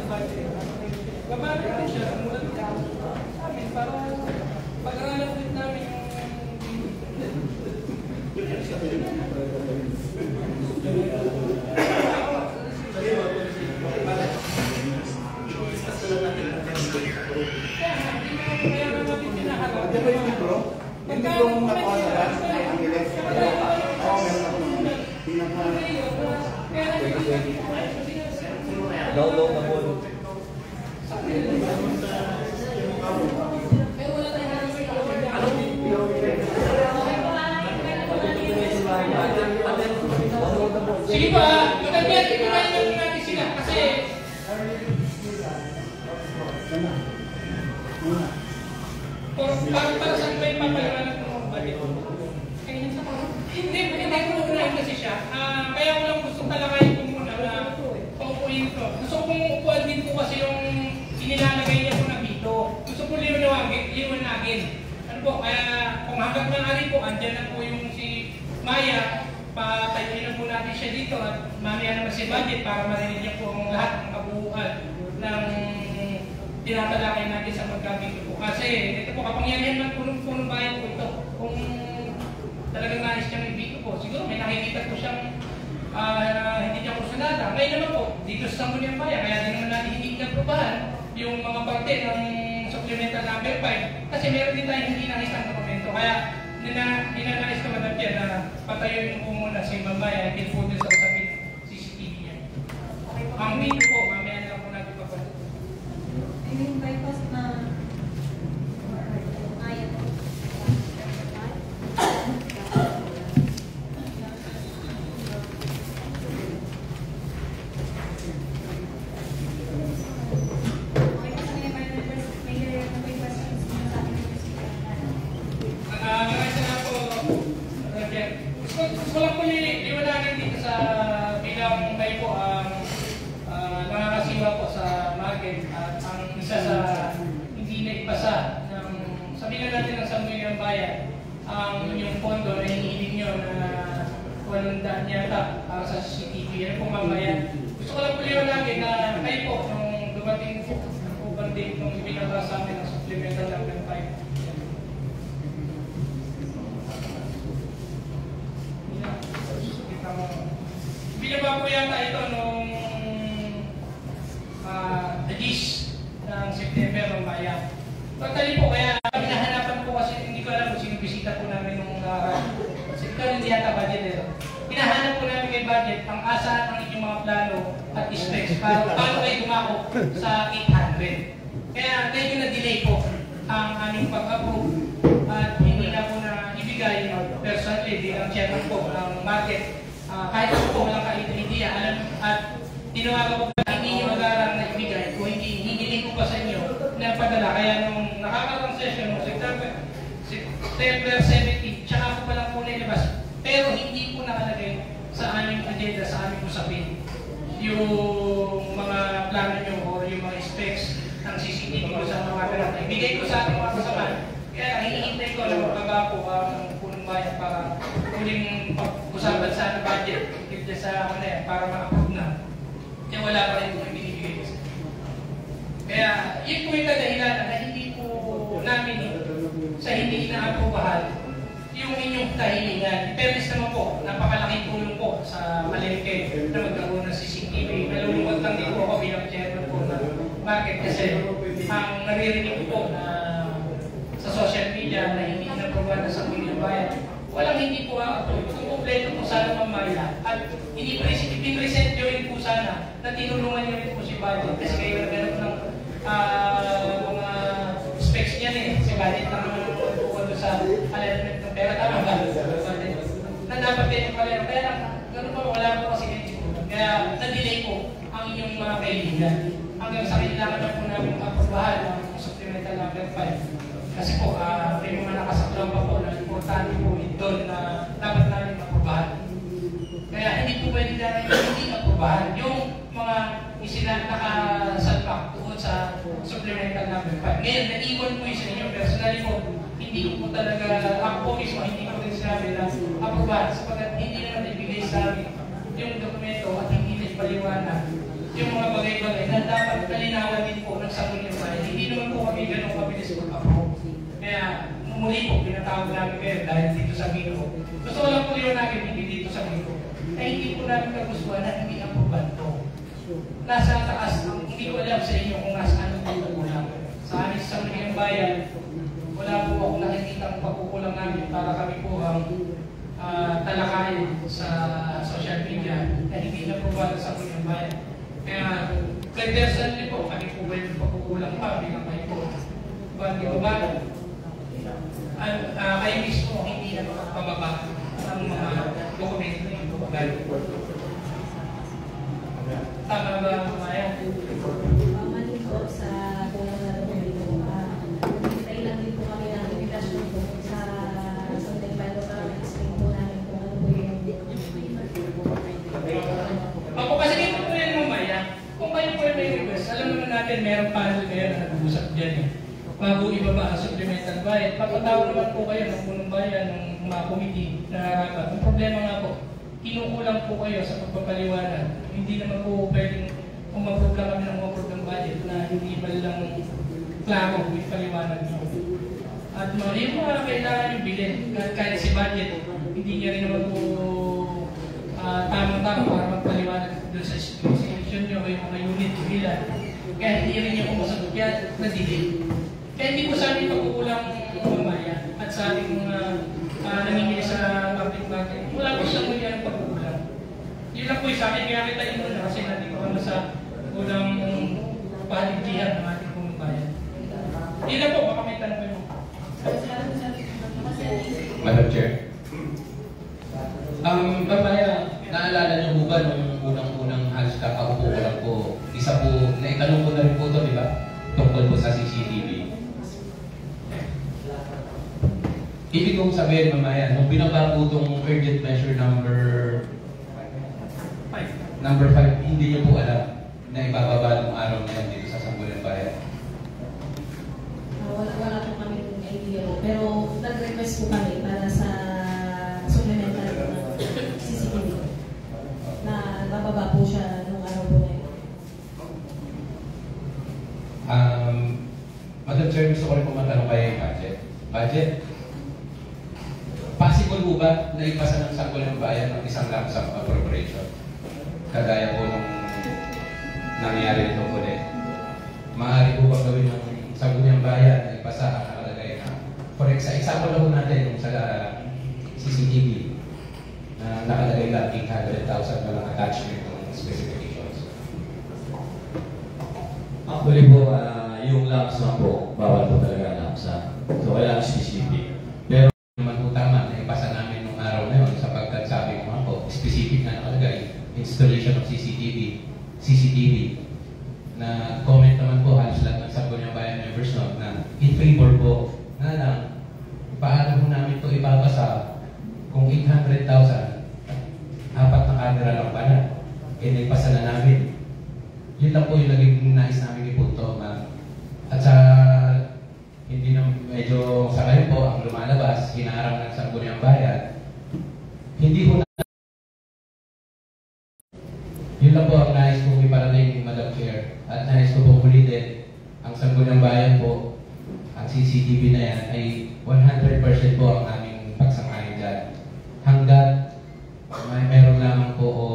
Babalik din siya, mulat sa amin para pag-aralan din namin Download na po. sige ba, magandang ipinayin natin sila kasi para saan ba yung papaliwanag ng budget? Hindi ko nagunahin kasi siya. Kaya ko lang gusto talakayin ko muna na paupuin ko. Gusto kong upuan din po kasi yung inilalagay niya po na dito. Gusto ko liwanagin. Ano po, kaya kung hanggang maaari po, andyan na po yung si Maya, patayuin na po natin siya dito at mamaya naman si budget para marinig niya po ang lahat ng kabuuan ng tinatalakay natin sa magkabito po. Kasi ito po, kapangyarihan man punong bayan po ito. Kung talagang nais niyang ibito po, siguro may nakikita po siyang hindi niya kusunada. Ngayon naman po, dito sa Sangguniang Bayan, kaya din naman natin hindi inaprobahan yung mga parte ng supplemental number 5 kasi meron din tayong hindi nakitang dokumento. Kaya ninanais ko Madam Chair na patayuin po muna si Mamaya at i-photo sa usapin CCTV niya. Ang video po, mamaya lang po natin papalito. Yung bypass na ayaw po. Gusto lang po liwanagan dito sa bilang kayo po ang nakakasiwa po sa market at ang isa sa hindi na ipasa ng sabihin natin ng Sangguniang Bayan ang inyong pondo na hinihiling nyo na 100 yata para sa CCTV. Ano po mamaya? Gusto ko lang po liwanagin na kayo po nung dumating po banding nung ibinaba sa amin ang supplemental number 5. Binaba po yata ito nung Agis ng September ng Bayan. Pagtali po, kaya pinahanapan po kasi hindi ko alam kung sino bisita po namin nung kasi ito hindi yata budget eh. Hinahanap po namin kay budget ang asahan ng inyong mga plano at specs para paano kayo dumako sa 800. Kaya medyo na-delay po ang aming pag-approve at hindi na po na ibigay personally bilang chairman po ng market. Kahit po walang ka-idea, alam at tinawagan ko pa hindi nyo mag-aaral na ibigay kung hindi ko pa sa inyo na padala. Kaya nung nakakatang session nung September 17, tsaka ko palang po nailabas. Pero hindi po nakalagay sa aming agenda, sa aming usapin yung mga plano nyo o yung mga specs ng CCTV ko sa mga ganap. Ibigay ko sa ating mga kasama. Kaya hinihintay ko na magbaba po ang punong bayan para huling pag-usapan sa budget dito sa para ma-approve na. Kaya wala pa rin po ibinibigay ko. Kaya yun po yung kadahilan na hindi po namin sa hindi na-approvahan yung inyong kahilingan. Fairness naman po, napakalaking tulong po sa malengke na magkaroon ng CCTV. Nalulungkot lang din po ako bilang chairman po ng market kasi ang naririnig po na sa social media na hindi na-approvahan na Sangguniang Bayan, walang hindi po approve. Kung kompleto po sana mamaya at i-present nyo rin po sana na tinulungan nyo rin po si budget kasi kayo naghanap ng mga specs niyan eh. Si budget lang naman po sa alignment ng pera. Tama ba? Na dapat kayo pala. Kaya lang, gano'n pa wala po kasi dito. Kaya na-delay po ang inyong mga kaibigan. Hanggang sa kailangan na po namin aprobahan ang supplemental number 5. Kasi po, may mga nakasaklaw pa po na importante po doon na dapat namin aprobahan. Kaya hindi po pwede namin hindi aprobahan yung mga nakasalpak doon sa supplemental number 5. Ngayon, na-iwan po yung sa inyo. Personally po, hindi ko po talaga, ako po mismo, hindi ko rin sinabi na aprobahan sapagkat hindi naman ibigay sa amin yung dokumento at hindi na ipaliwanag yung mga bagay-bagay na dapat kayo is mag-approve. Kaya muli po, pinatawag namin kayo dahil dito sa Miko. Gusto ko lang po yun namin, hindi dito sa Miko. Kaya hindi po namin kagustuhan na hindi approval to. Nasa taas, hindi ko alam sa inyo kung nasaan ang pagkukulang. Sa amin sa Sangguniang Bayan, wala po ako nakikita ang pagkukulang namin para kami po ang talakayin sa social media na hindi na approval sa Sangguniang Bayan. Kaya, personally po, kami po ba yung pagkukulang pa bilang kayo po. Hindi ko ba? Kayo mismo hindi na makapababa ng mga dokumento na yung tama ba, Maya? Mali po sa kulang na dokumento. Hintay lang din po kami ng invitation po sa Sangguniang Bayan para explain po namin kung ano po yung Ako kasi dito po yan, Maya. Kung kayo po yung may request, alam naman natin meron panel kayo na nag-uusap dyan eh. Bago ibaba ang supplemental bayad, papatawag naman po kayo ng punong bayan, ng mga committee na narapat. Ang problema nga po, kinukulang po kayo sa pagpapaliwanag. Hindi naman po pwedeng umapprove lang kami ng umapprove ng budget na hindi ba lang klaro with paliwanag nyo. At yung mga kailangan yung bilhin, kahit si budget, hindi niya rin naman po tamang-tama para magpaliwanag doon sa institution nyo o yung mga unit bilan. Kaya hindi rin niya po masagot yan, nadili. Kaya hindi po sa amin pagkukulang mamaya at sa ating mga namimili sa public market. Wala po siyang muli ang pagkukulang. Yun lang po yung sa akin, kaya kita yun muna kasi natin ko kami sa kulang pahaligdihan ng ating pumbayan. Hindi na po, baka may tanong kayo. Madam Chair. Mamaya, naalala niyo po ba nung unang-unang halos kakaupo ko lang po, isa po, naitanong ko na rin po ito, di ba? Tungkol po sa CCTV. Ibig kong sabihin mamaya, nung binaba po itong urgent measure number 5, hindi niyo po alam na ibababa ng araw na yan dito sa Sangguniang Bayan. Wala po kami idea po. Pero nag-request po kami para sa supplemental na CCTV na bababa po siya nung araw po ngayon. Madam Chair, gusto ko rin po matanong kay Budget. Budget, possible po ba na ipasa ng Sangguniang Bayan ng isang lump sum appropriation? Kagaya po nung nangyari ito ulit. Maaari po ba gawin ng Sangguniang Bayan na ipasa ang nakalagay na, for example na po natin yung sa CCTV na nakalagay lang 800,000 walang attachment ng specifications. Actually po, yung lump sum po, bawal po talaga lump sum. So, kailangan specific. Pero, Naman po tama na ipasa namin nung araw na yun sapagkat sabi ko nga po, specific na nakalagay, installation of CCTV na comment naman po halos lahat ng Sangguniang Bayan members note na in favor po na lang paano po namin ito ipapasa kung 800,000 apat na camera lang pala ipasa na namin. Yun lang po yung naging nais namin ipunto, ma'am. At sa hindi na medyo sa kayo po ang lumalabas, hinaharang ng Sangguniang Bayan, hindi po na yun lang po ang nais kong iparating, Madam Chair. At nais ko pong ulitin, ang Sangguniang Bayan po, ang CCTV na yan ay 100% po ang aming pagsangkain dyan. Hanggat meron lamang po o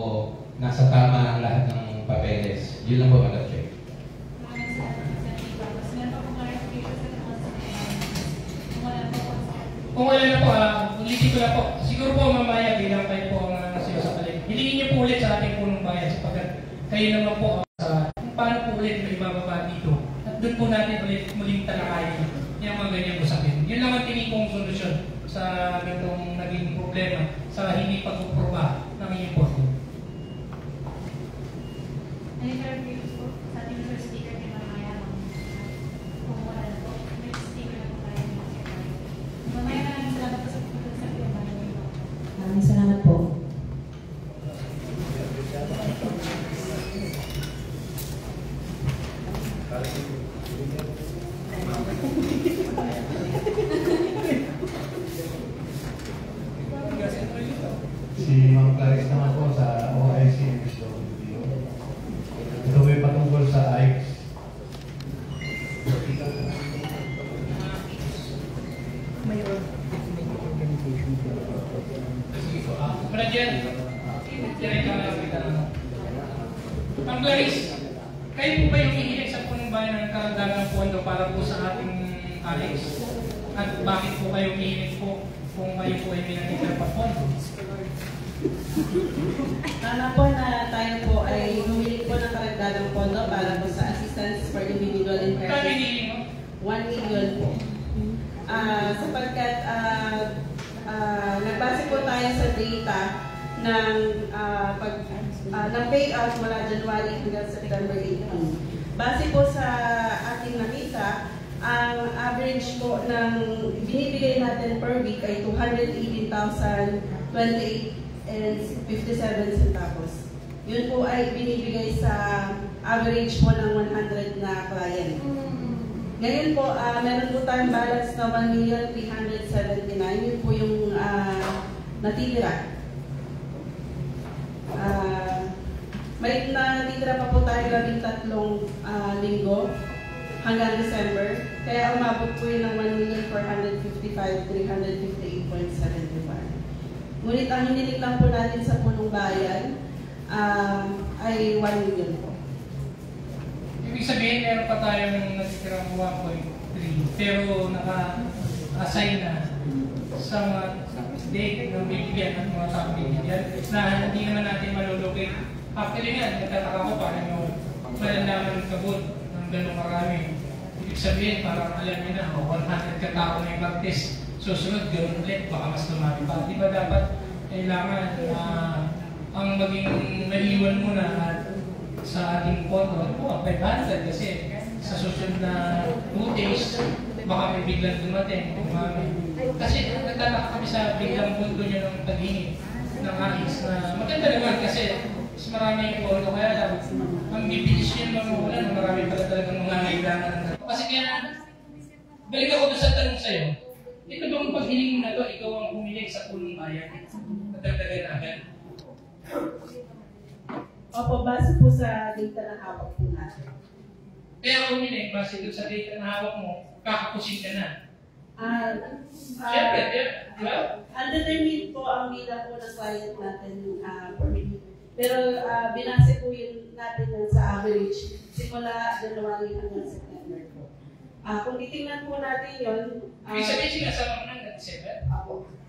nasa tama ang lahat ng papeles. Yun lang po, Madam Chair. Kung wala na po, ulitin ko na po. Siguro po mamaya bilang kayo po ang nasiyo sa palig. Hilingin niyo po ulit sa ating punong bayan sapagkat kayo naman po sa kung paano po ulit may ibababa dito. At doon po natin ulit muling talakayin yung mga ganyang usapin. Yun lang ang tinipong solusyon sa ganitong naging problema sa hindi pag-uproba ng inyong porto. Na-interview po sa ating first speaker ni Mamaya kung wala na po. Next speaker na po tayo ng secretary. Mamaya maraming salamat po sa pagkakas sa Maraming salamat po. Si Ma'am Clarice naman po sa OIC MSWDO. Ito po yung patungkol sa ICE. Alice, kayo po ba yung hihilig sa punong bayan ng karagdagang pondo para po sa ating Alex? At bakit po kayo hihilig po kung kayo po ay pinagkita pa pondo? Tama po na tayo po ay humiling po ng karagdagang pondo para po sa assistance for individual and Kaya persons. hinihiling mo? 1 million po. Sapagkat nagbase po tayo sa data ng ng payout mula January hanggang September 18. Base po sa ating nakita, ang average po ng binibigay natin per week ay 218,028.57 centavos. Yun po ay binibigay sa average po ng 100 na client. Ngayon po, meron po tayong balance na 1,379,000. Yun po yung natitira. May natitira pa po tayo 13 linggo hanggang December. Kaya umabot po yun ng 1,455,358.71. Ngunit ang hinilig lang po natin sa punong bayan ay 1 million po. Ibig sabihin, meron pa tayong natitirang 1.3 pero naka-assign na sa mga date ng bibigyan at mga top bibigyan na hindi naman natin malulugay. Actually nga, nagtataka ko parang yung malalaman ng kabut ng gano'ng marami. Ibig sabihin, parang alam nyo na, 100 katao na yung mag-test. Susunod, gano'n ulit, baka mas lumami pa. Di ba dapat kailangan ang maging maliwan muna at sa ating pondo, 500 kasi sa susunod na 2 days, baka may biglang dumating. Kasi nagtataka kami sa biglang pondo niya ng paghingi ng AIS na maganda naman kasi mas marami yung pondo. Kaya lang, ang bibilis yun mga ulan, marami pala talagang mga kailangan. Kasi kaya, balik ako doon sa tanong sa'yo, ito bang paghiling mo na to, ikaw ang pumilig sa punong bayan? Natagdagan natin. Opo, base po sa data na hawak po natin. Kaya umiling, base doon sa data na hawak mo, kakapusin ka na. Siyempre, di ba? Undetermined po ang bilang po ng client natin per week. Pero binase po yun natin yun sa average simula January hanggang September po. Kung titingnan po natin yun, Ibig sabihin, sinasama mo ng December?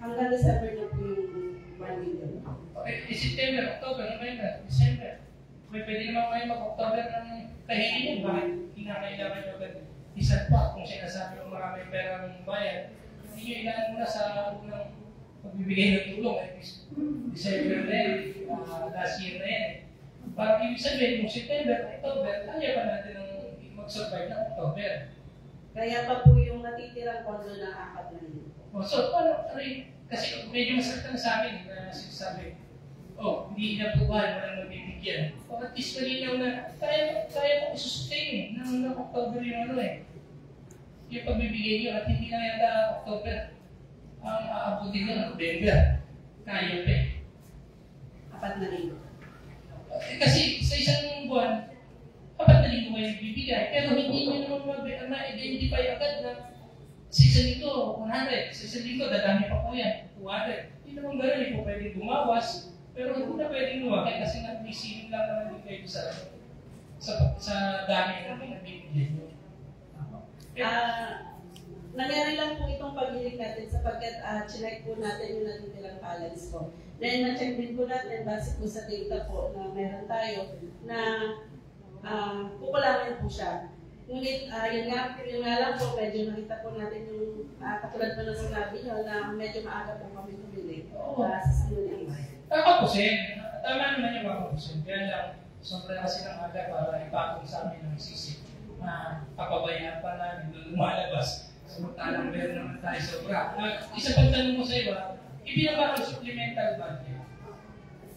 hanggang December na po yung 1 million. Okay, September, October, November, December. May pwede naman kayo mag-October ng kahilingan. Bakit kinakailangan nyo agad isang pa kung sinasabi yung maraming pera ng bayan? Hindi nyo ilaan muna sa unang pagbibigay ng tulong. December na yan, last year na yan. Parang ibig sabihin, kung September, October, kaya pa natin mag-survive ng October. Kaya pa po yung natitirang pondo na apat na yun. So, kasi medyo masakit na sa amin na sinasabi, hindi na buwan, walang mabibigyan. At least malinaw na, kaya mo i-sustain ng October yung yung pagbibigay nyo at hindi na yata October ang aabutin ko ng November. Kaya pa eh. Apat na rin. Kasi sa isang buwan, 4 na linggo kayo bibigay, pero hindi nyo naman ma-identify agad na sa isang linggo, 100. Sa isang linggo, dadami pa po yan, 200. Hindi naman gano'n, hindi po pwede gumawas, pero hindi na pwedeng luwakit kasi nga may siling lang naman din kayo sa dami na pinabibigyan nyo. Nangyari lang po itong paghilig natin sapagkat chinek po natin yung natitirang balance ko. Then, na-check din po natin base po sa data po na meron tayo na kukulangin po siya. Ngunit, yun nga lang po, medyo nakita po natin yung katulad po ng sinabi nyo na medyo maaga po kami humilig sa sinuling. Kakapusin. Tama naman yung kakapusin. Kaya lang, sobrang kasi ng aga para ipakong sa amin ng sisi. Kapabayaan pa namin doon lumalabas. Samantalang meron naman tayo sobra. Isa pang tanong mo sa iyo, ibinaba ang supplemental budget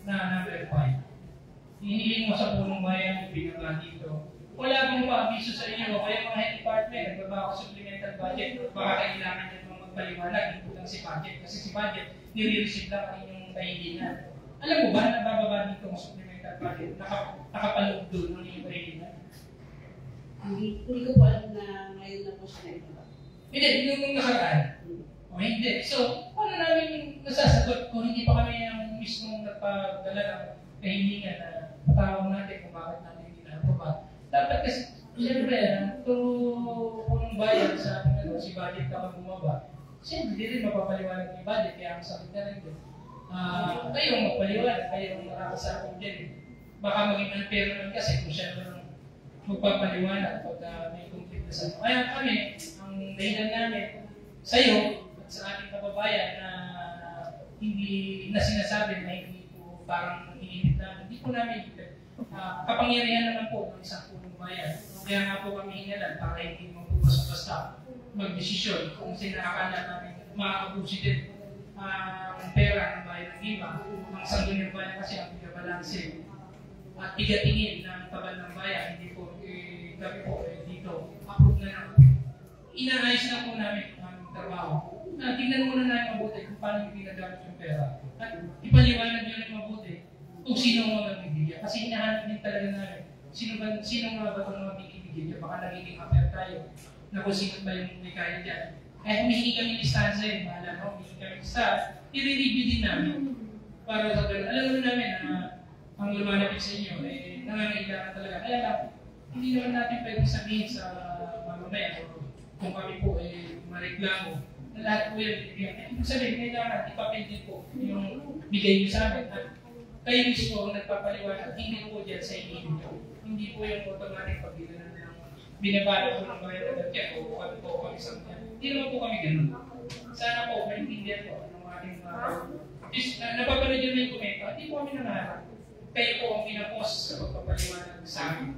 na number 5. Hinihiling mo sa punong bayan, ibinaba dito. Wala bang pa-abiso sa inyo, kaya mga health department, nagbaba ako supplemental budget, baka kailangan nyo naman magpaliwanag, hindi lang si budget. Kasi si budget, nire-receive lang ang inyong kahilingan. Alam mo ba, nabababa dito ang supplemental budget, nakapaloob doon ang inyong kahilingan? Hindi ko po alam na ngayon na po siya na ito. Hindi, nung nakaraan. O hindi. So, paano namin nasasagot kung hindi pa kami ang mismong nagpadala ng kahilingan na patawag natin kung bakit natin Dapat kasi, siyempre, kung bayan sa ating si budget naman bumaba, siyempre, hindi rin mapapaliwanag yung budget, kaya ang sakit na rin din. Kayo magpaliwanag, kayo ang nakakasakot dyan. Baka maging unfair naman kasi kung siya naman magpapaliwanag pag may complete na sa. Kaya kami, ang dahilan namin sa iyo at sa ating kababayan na hindi na sinasabi na hindi po parang iniinit namin, hindi po namin kapangyarihan naman po ng isang punong bayan. Kaya nga po kami hinalan para hindi mo po basta mag-desisyon kung sinakakala namin maabusi din ang pera ng bayan ng iba. Ang sangguniang bayan kasi ang pinabalansin at tigatingin ng tabal ng bayan, hindi po kami po dito approve na lang. Inaayos na po namin ang aming trabaho. Tingnan muna namin mabuti kung paano yung ginagamit yung pera. At ipaliwanag nyo rin mabuti kung sino ang mga bibigyan. Kasi hinahanap din talaga namin sino nga ba itong mga bibigyan. Baka nagiging affair tayo na kung sino ba yung may kaya dyan. Kaya humihingi kami listahan sa'yo, mahala mo, humihingi kami listahan, i-review din namin. Para sa ganun, alam mo namin na ang lumalapit sa inyo, nangangailangan talaga. Kaya lang, hindi naman natin pwedeng sabihin sa mamamaya kung kami po mareklamo na lahat po yung bibigyan. Ibig sabihin, kailangan ipapindin po yung bigay niyo sa amin. At kayo mismo ang nagpapaliwanag, hindi po dyan sa inyo. Hindi po yung automatic pag-ilanan ng binabala po ng mga nagkakya o kami po kami sa mga. Hindi naman po kami ganun. Sana po, maintindihan po ng ating napapanood yun na yung komento, hindi po kami nangarap. Kayo po ang pinapos sa pagpapaliwanag sa amin.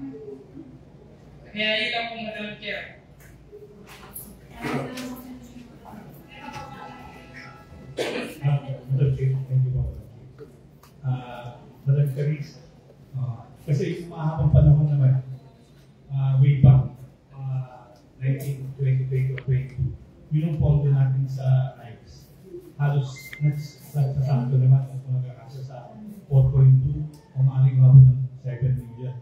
Kaya yun lang po Madam Chair. Madam Chair, thank you po. Madam Charis, kasi yung mahabang panahon naman, way back 2022, yun ang pondo natin sa ICE. Halos nagsasakto naman kung nagkakasa sa 4.2 o maaaring mabot ng 7 million.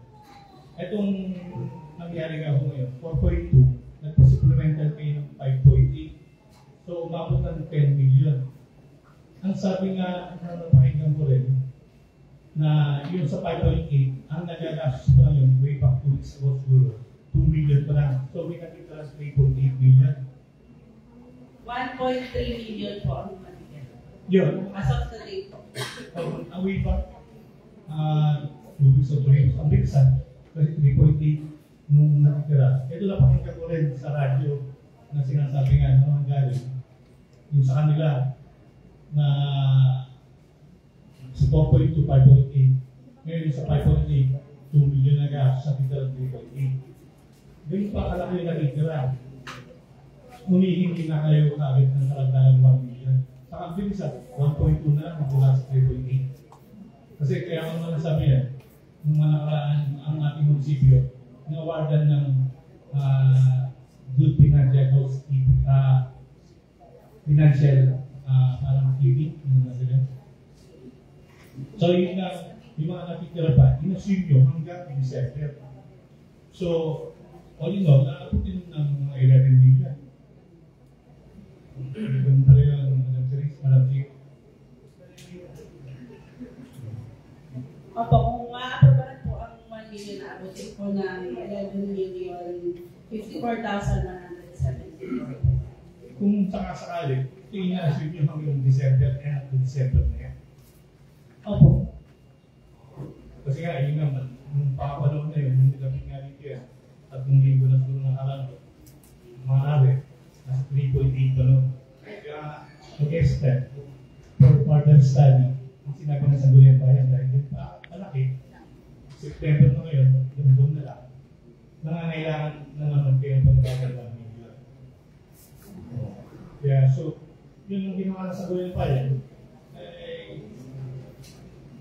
Itong nangyari nga po ngayon, 4.2, nagpa-supplemental kayo ng 5.8. So, umabot ng 10 million. Ang sabi nga, napakinggan ko rin, na yun sa 5.8, ang nagagastos pa lang yun, way back 2 weeks ago siguro, 2 million pa lang. So, may nakita lang 3.8 million. 1.3 million po ang manigyan. Yun. As of today po. Ang way back, 2 weeks o 3 weeks, ang bilisan, kasi 3.8 nung nakikira. Ito na pakinggan ko rin sa radyo na sinasabi nga naman galing. Yung sa kanila na sa 4.2, 5.8. Ngayon sa 5.8, 2 million na gas sa kita ng 3.8. Ganyan pa kalaki yung nakikira. Humihingi na kayo kagad ng karagdagang 1 million. Sa kabilisan, 1.2 na lang magmula sa 3.8. Kasi kaya ako naman sabi yan, nung manakaraan ang ating munisipyo, na-awardan ng good financial parang TV, yung sila. So yun nga, yung mga nakikira pa, inassume nyo hanggang December. So, all in all, nakaputin ng mga 11 million. Ganun pala yung Madam Charis, Madam Chair. Opo, kung ma-aprobahan po ang 1 million na abutin po ng 11,054,170. Kung sakasakali, ito yung na-assume nyo hanggang December, end of December na yan. Opo. Kasi nga, yun naman, nung pakapanahon na yun, nung nilapit nga dito yan, at nung linggo na siguro ng alam ko, maaari, nasa 3.8 pa noon. Kaya, mag-extend for further study, ang sinabi na sa Gulyan Bayan, dahil din pa, malaki, September na ngayon, doon na lang, nangangailangan na naman kayo panabagal ng million. Kaya, so, yun yung ginawa na sa Gulyan Bayan,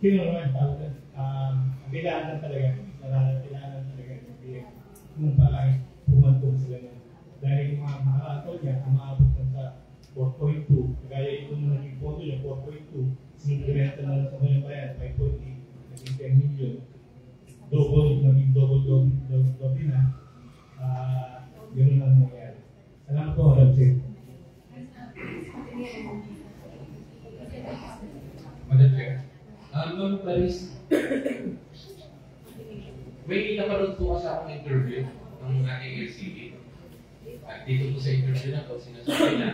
kailangan talaga, kailangan talaga kung paano pumantong sila niya. Dahil yung mga makakataon niya, umaabot na sa 4.2. Kaya ito nung naging photo niya, 4.2. Sinigurenta na lang sa mga bayan, 5.8, naging 10 million. Naging double na. Yun lang nangyari. Salamat po, Madam Chair. Madam Chair. Ma'am Clarice, May napanood po kasi akong interview ng ating LCB. At dito po sa interview na to, sinasabi na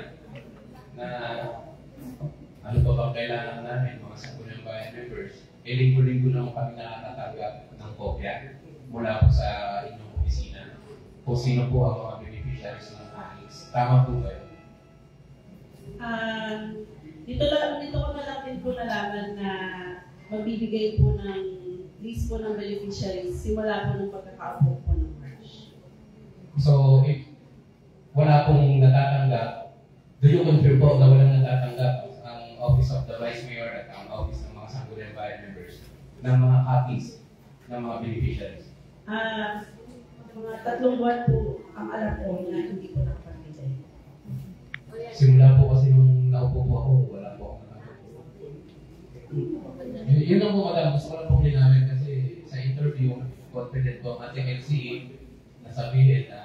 ano pa bang kailangan namin, mga Sangguniang Bayan members, linggo-linggo na kami nakakatanggap ng kopya mula po sa inyong opisina. Kung sino po ang mga beneficiaries ng AHIS. Tama po ba yun? Dito ko na lang din po nalaman na magbibigay po ng list po ng beneficiaries simula po ng pagkakaupo po ng March. So, if wala pong natatanggap, do you confirm po na walang natatanggap ang Office of the Vice Mayor at ang Office ng mga Sangguniang Bayan members ng mga copies ng mga beneficiaries? Mga 3 buwan po ang alam ko na hindi po nakapagpigay. Simula po kasi nung naupo po ako, wala po ako nakapagpigay. Yun lang po, madam. Gusto ko lang pong linawin kasi sa interview, confident po ang ating LCA na sabihin na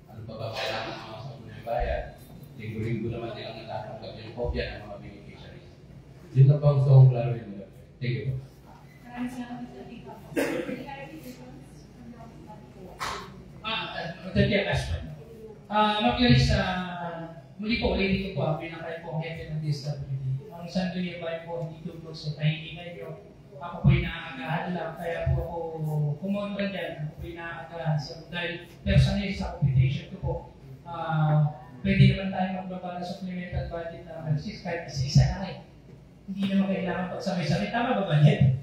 ano ba ba kailangan ng mga Sangguniang Bayan. Linggo-linggo naman nilang natatanggap yung kopya ng mga beneficiaries. Yun lang po ang gusto kong klaruhin, madam. Thank you po. Maraming salamat sa tika. Mag-iris muli po, ulitin ko po, pinakain po ang hepe ng DSWD. Ang Sangguniang Bayan po, hindi tulog sa kahilingan nyo. Ako po'y naaagahan lang, kaya po ako kumontra dyan. Ako po'y naaagahan dahil personally sa computation ko po, pwede naman tayo magbaba ng supplemental budget na analysis kahit isa na kayo. Hindi naman kailangan pagsabay-sabay. Tama ba ba yan?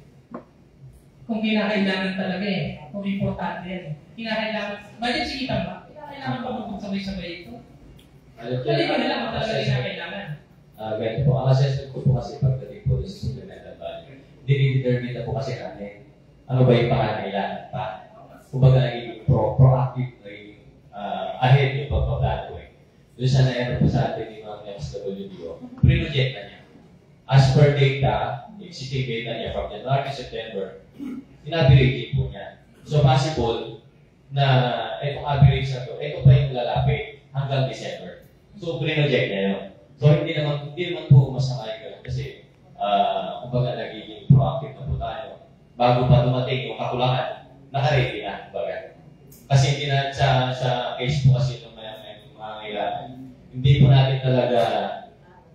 Kung kinakailangan talaga kung importante yan kinakailangan, budget sigitan ba? Kinakailangan pa magsabay-sabay ito? Kali ba nila kung talaga kinakailangan? Ganito po, ang assessment ko po kasi pagdating po sa supplemental value, dinidetermine na po kasi natin ano ba yung pangangailangan pa. Kumbaga naging proactive, naging ahead yung pagpaplano Doon sa na-ero po sa atin yung mga MSWDO, pre-project na niya. As per data, existing data niya from January to September, in-average po niya. So possible na itong average na to, ito pa yung lalapit hanggang December. So pre-project niya yun. So hindi naman po masama yun kasi kumbaga nagiging proactive na po tayo. Bago pa dumating yung kakulangan, naka-ready na, kumbaga. Kasi hindi na sa case po kasi ng mga kailangan, hindi po natin talaga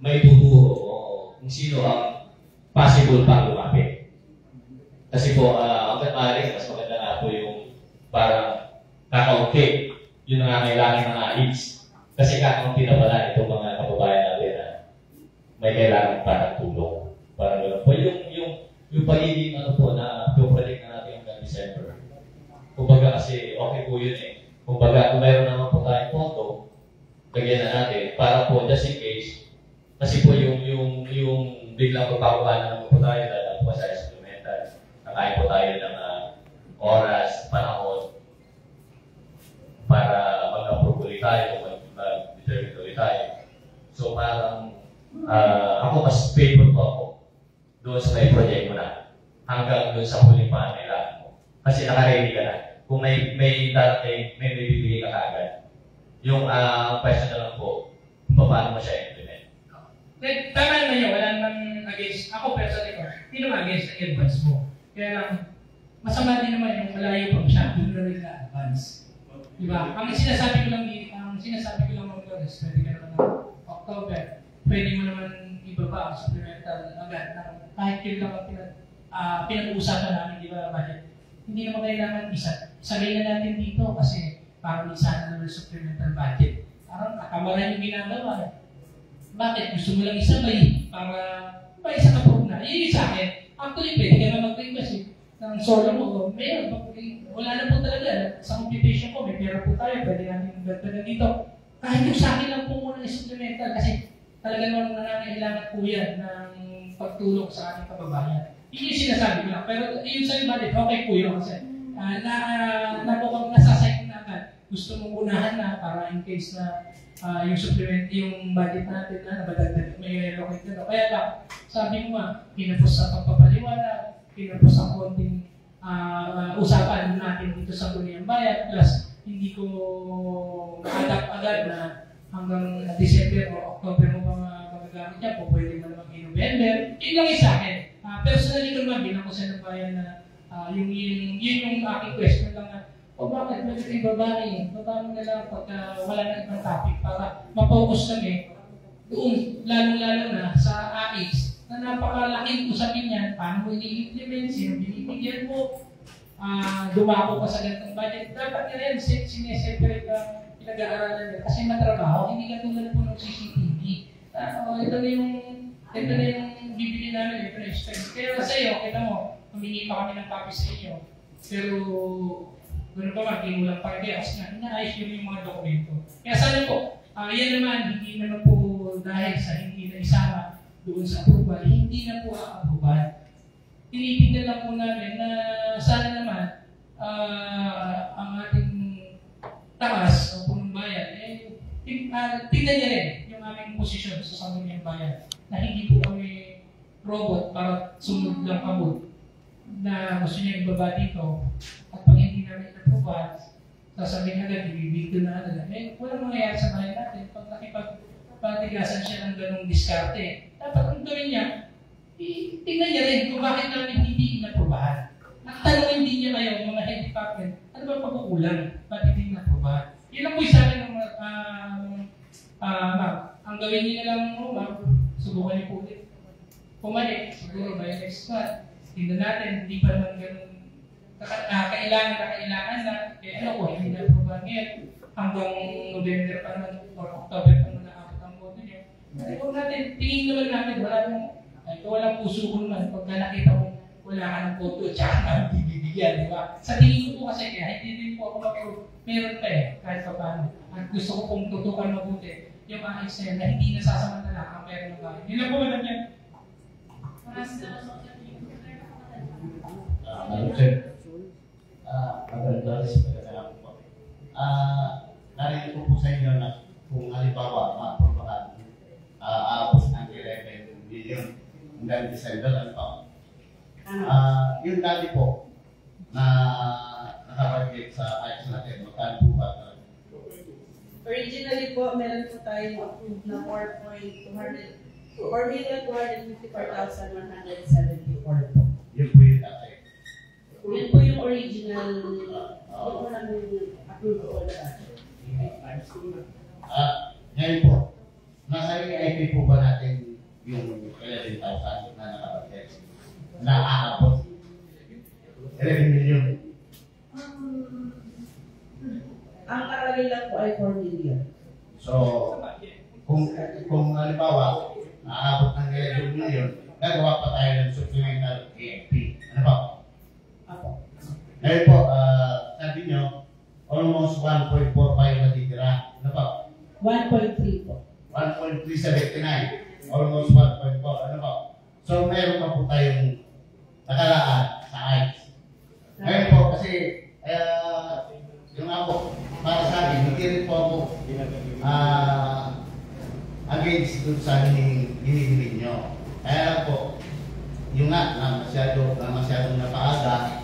may tuturo kung sino ang possible pang lumapit. Kasi po, hanggang maaari, mas maganda na po yung parang kakaunti, yun ang kailangan ng AIDS. Kasi kakaunti na pala itong mga kababayan natin na may kailangan parang tulong. Parang gano'n po. Yung pagiging ano po na predict na natin hanggang December. Kumbaga kasi okay po yun Kumbaga kung mayroon naman po tayong photo, lagyan na natin para po just in case. Kasi po yung biglang pagpapabana naman po tayo dahil po sa supplemental. Nakain po tayo ng oras, panahon para mag-approve ulit tayo, mag-determine ulit tayo. So parang ako mas favor po ako doon sa may project mo na hanggang doon sa huling panela mo. Kasi naka-ready ka na. Kung may darating, may bibigay ka kaagad. Yung question na lang po, paano mo siya implement? Tama naman yun, wala naman against, ako personally ko, hindi naman against the advance mo. Kaya lang, masama din naman yung malayo pa siya, doon na rin na advance. Diba? Ang sinasabi ko lang mga Flores, pwede ka naman ng October, pwede mo naman ibaba ang supplemental agad ng kahit yun lang ang pinag-uusapan namin, di ba, budget. Hindi naman kailangan isagay na natin dito kasi parang isa na naman supplemental budget. Parang nakamaran yung ginagawa. Bakit? Gusto mo lang isabay para isa ka-prove na. Yun yung sa akin. Actually, pwede ka na mag-request ng solo mo. Wala na po talaga. Sa computation ko, may pera po tayo. Pwede natin magdagdagan dito. Kahit yung sa akin lang po muna yung supplemental kasi talaga naman nangangailangan po yan ng pagtulong sa ating kababayan. Yun yung sinasabi ko lang. Pero yun sa'yo budget, okay po yun kasi mukhang nasasay na agad. Gusto mong unahan na para in case na yung supplement, yung budget natin na nabadagdag, may relocate na. Kaya lang, sabi mo nga, pinapos sa pagpapaliwanag, pinapos sa konting usapan natin dito sa Sangguniang Bayan, plus hindi ko ma-adapt agad na hanggang December o October mo pa magagamit niya, po pwede mo naman in November. Yun lang yung sa akin. Personally ko naman, bilang ko sa bayan na yun yung aking question O bakit? Bakit ibaba mo na lang pagka wala na ibang topic para ma-focus kami doon, lalo-lalo na sa AIS na napakalaking usapin yan, paano mo ini-implement, sino binibigyan mo, dumako ka sa ganitong budget. Dapat nila yan, sineseparate ang pinag-aaralan nila kasi matrabaho, hindi ka tulad po ng CCTV. Ito na yung bibili namin, ito na yung strength. Kaya sa iyo, kita mo, humingi pa kami ng copy sa inyo. Pero, gano'n pa man, kinulang pa rin kasi nga, inaayos nyo yung mga dokumento. Kaya sana po, yan naman, hindi naman po dahil sa hindi na isama doon sa approval, hindi na po approval. Tinitingnan lang po namin na sana naman ang ating taas o punong bayan, tingnan niya rin yung aming posisyon sa sangguniang bayan na hindi po kami robot para sunod lang kabut na gusto niya ibaba dito at pag hindi namin na-approval, sasabihin agad, ibibigdo na agad. Walang mangyayari sa bayan natin pag nakipagpatigasan siya ng ganong diskarte. Dapat ang gawin niya, tingnan niya rin kung bakit namin hindi inaprobahan. Tanungin din niya kayo, mga head department, ano ba pagkukulang? Ba't hindi inaprobahan? Yun lang po yung sa akin ng ma'am. Ang gawin niyo na lang mo, ma'am, subukan niyo po ulit. Pumalik, siguro by next month. Tingnan natin, hindi pa naman ganun kailangan na, ano po, hindi na-approval ngayon. Hanggang November pa naman, or October pa naman nakakot ang boto niyo. Huwag natin, tingin naman namin, walang puso ko naman pagka nakita mo wala ka ng boto, tsaka namin bibigyan, di ba? Sa tingin ko po kasi kaya, hindi din po ako meron pa kahit pa paano. At gusto ko pong tutukan mabuti yung mga Excel na hindi nasasamantala ang pera ng bahay. Yun lang po naman yan. Maganda po. Narinig ko po sa inyo na kung halimbawa maaprobahan, aabot ng 11 million hanggang December, ano pa? Yung dati po na nakapag-get sa ayos natin, magkano po ba? Originally po, meron po tayong approved na 4,254,174 po. Yun po yung dati. Yun po yung original, yun po namin approved po na dati. Ngayon po, nasa EIP po ba natin yung 11,000 na nakapag-get? Na aabot 11 million. Ang nakalagay lang po ay 4 million. So, kung halimbawa, naaabot ng 11 million, gagawa pa tayo ng supplemental EIP. Ano po? Apo. Ngayon po, sabi nyo, almost 1.45 na titira. Ano po? 1.3 po. 1.379. Almost 1.4. Ano po? So, meron pa po tayong nakalaan sa ICE. Ngayon po, kasi, yung ako, para sa akin, hindi rin po ako against dun sa hinihiling nyo. Kaya lang po, yung nga, na masyadong napaaga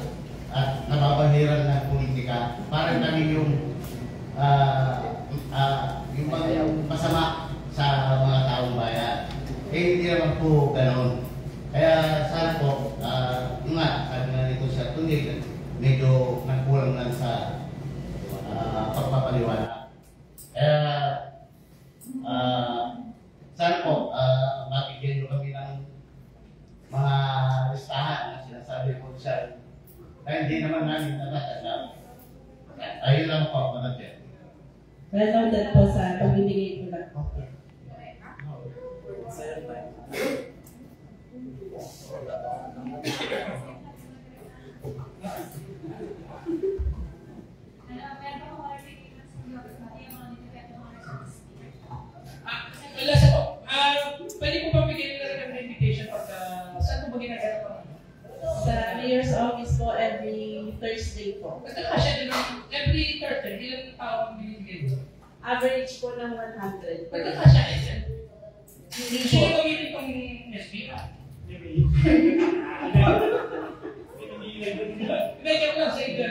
at napapahiran ng politika, parang kami yung masama sa mga taong bayan. Hindi naman po ganoon. Kaya sana po, yung nga, sabi nga nito sa tunig, medyo nagkulang lang sa pagpapaliwanag. Kaya sana po, mabigyan nyo kami ng mga listahan na sinasabi po siya. Kaya hindi naman namin natatanda. Ayun lang po, mga dyan. Well noted po sa pagbibigay ko ng copy. Last po, pwede po ba bigyan nila ng invitation pagka saan po ba ginagawa? Sa Mayor's Office po, every Thursday po. Kasi din every Thursday, ilang tao ang binibigay po? Average po ng 100. Pagkakasya din. Hindi po. Sino gamitin itong SB? Medyo lang sa ito.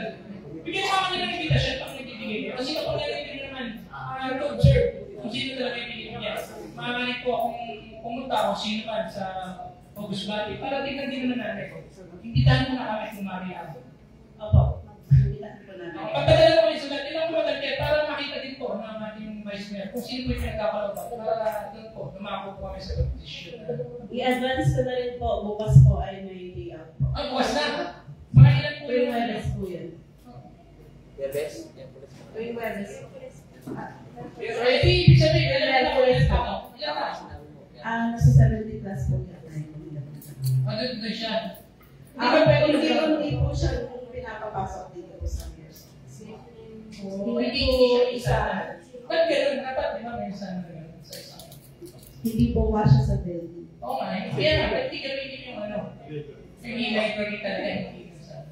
Bigyan mo kami ng invitation pag nagbibigay kayo. Kasi kapag narinig naman, to observe kung sino talaga yung binibigyan niya. Maaaring po akong pumunta ako sino man sa August Valley para tingnan din naman natin. Imbitahan mo na kami kung Maria. Opo. Imbitahan po namin. Pagkadala ko yung sulat, ilang ko kaya para makita din po ng ating Vice Mayor kung sino po yung pinagkakalaban para doon po, lumako po kami sa competition. I-advance ko na rin po, bukas po ay may day out po. Ah, bukas na? Mga ilan po Tuwing Webes po yun. Tuwing Webes. Eh, ibig sabihin, ilan po yung tao? Ilan na? Nasa 70 plus po yan. Ano doon siya? Hindi po siya kung pinapapasok dito po sa years. Hindi siya isa. Ba't gano'n? Dapat, di ba, may isa na gano'n sa isa? Hindi po siya sa building. Oo nga, kaya nga, ba't di gamitin yung ano? Yung library talaga, hindi yung sa...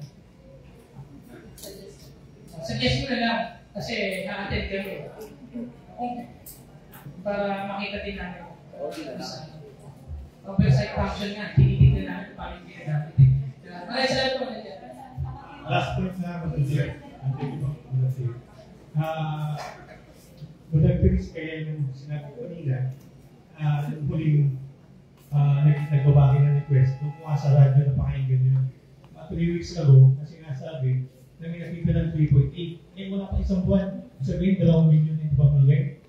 Suggest mo na lang, kasi na-attend kami. Para makita din namin. Oversight function nga, tinitignan namin paano yung ginagamit. Maraming salamat po na dyan. Last point na ako dyan. Ang thank you po kasi. Productivities kaya yung sinabi ko kanina, yung huling nagbabagi ng request, kung kuha sa radyo na pakinggan yun. 3 weeks ago, kasi nga sabi, na may nakita ng 3.8. Eh, wala pa isang buwan. Sabihin, 2 million ito pamilya.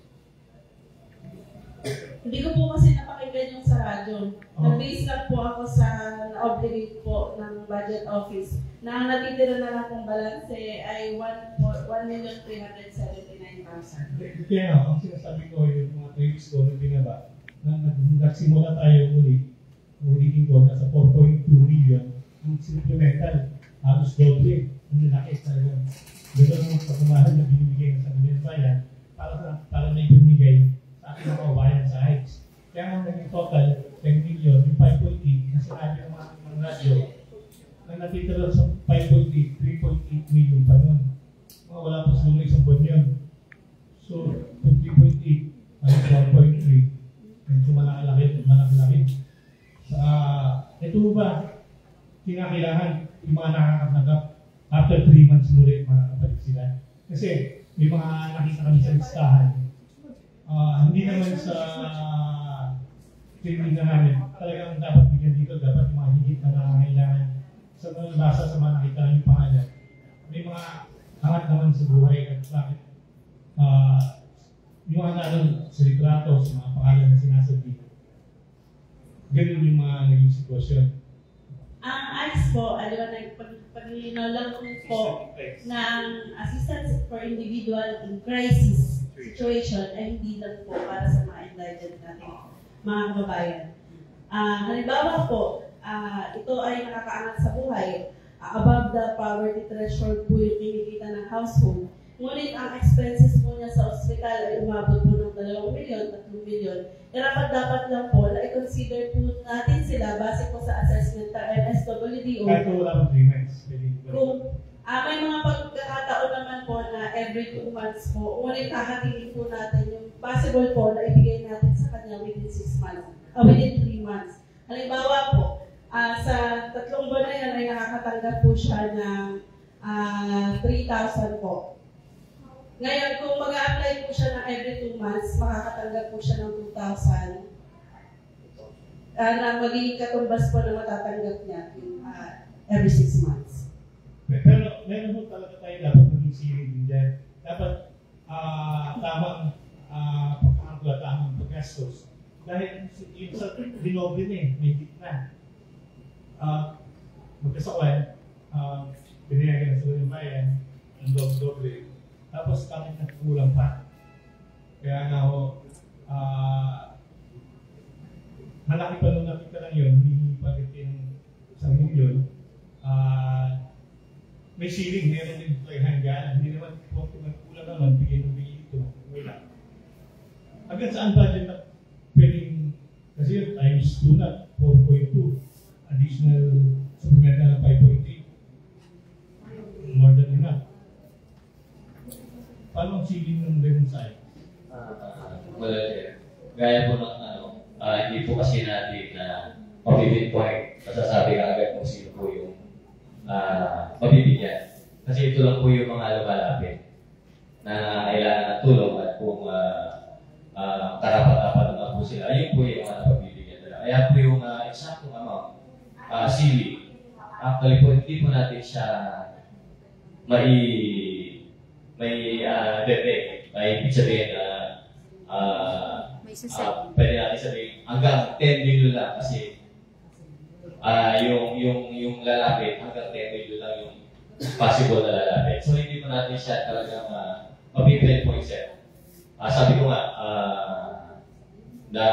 Hindi ko po kasi napakinggan yung sa radyo. Nag-base lang po ako sa na-obligate po ng budget office na ang natitira na lang kong balance ay 1,379,000. Kaya nga, ang sinasabi ko yung mga 3 weeks ago nung binaba, na nagsimula tayo ulitin ko, nasa 4.2 million ang supplemental, halos doble. Ang laki talaga. Ganun ang pagmamahal na binibigay sa kanila bayan para na ibigay sa ating mga kabayan sa heights. Kaya ang naging total, 10 million, yung 5.8, na sinabi ng mga radyo, na natitira sa 5.8, 3.8 million pa nun. Wala pa sa lumang isang buwan yun. So, 3.8, 1.3, medyo malaki. Ito ba, kinakailangan yung mga nakakatanggap after 3 months ulit makakabalik sila. Kasi may mga nakita kami sa listahan. Hindi naman sa training na namin, talagang dapat bigyan dito, dapat yung mga higit na nangangailangan sa mga basa sa mga nakita namin yung pangalan. May mga hangat naman sa buhay at bakit yung mga nalang sa litrato, sa mga pangalan na sinasabi. Ganun yung mga naging sitwasyon. Ang ACS po, paglilinaw lang po na ang assistance for individual in crisis situation ay hindi lang po para sa mga indigent natin, mga kababayan. Halimbawa po, ito ay nakakaangat sa buhay, above the poverty threshold po yung kinikita ng household. Ngunit ang expenses po niya sa ospital ay umabot po ng 2 milyon, 3 milyon. Dapat lang po na i-consider po natin sila base po sa assessment ng MSWDO. Kahit wala pang 3 months. Kung may mga pagkakataon naman po na every 2 months po, ngunit kakatingin po natin yung possible po na ibigay natin sa kanya within 6 months, within 3 months. Halimbawa po, sa 3 buwan na yan ay nakakatanggap po siya ng 3,000 po. Ngayon, kung mag-a-apply po siya ng every 2 months, makakatanggap po siya ng 2,000 na magiging katumbas po na matatanggap niya every 6 months. Pero meron po talaga tayo dapat maging siring din dyan. Dapat tamang pagkakangkula, tamang paggastos. Dahil yung sa dinoble na may gitna. Magkasawan, binayagan na sa yung bayan, ang doble. Tapos kami nagkulang pa. Kaya nga ako, malaki pa nung nakita lang yun, hindi pa rin 1 milyon. May ceiling, meron din ito ay hanggaan. Hindi naman kung nagkulang naman, bigay ito. Wala. Hanggang saan budget na pwedeng, kasi yun, times 2 na, 4.2. Additional supplemental na 5.8. More than enough. Paano ang ceiling ng revenue side? Gaya po ng hindi po kasi natin na mapipinpoint, masasabi ka agad kung sino po yung mabibigyan. Kasi ito lang po yung mga lumalapit na kailangan ng tulong at kung karapat-dapat na po sila, ayun po yung mga napabibigyan nila. Kaya po yung exact amount, ceiling, actually po hindi po natin siya ibig sabihin pwede natin sabihin hanggang 10 million lang kasi yung lalapit hanggang 10 million lang yung possible na lalapit. So hindi mo natin siya talagang mapipilit po isa. Sabi ko nga na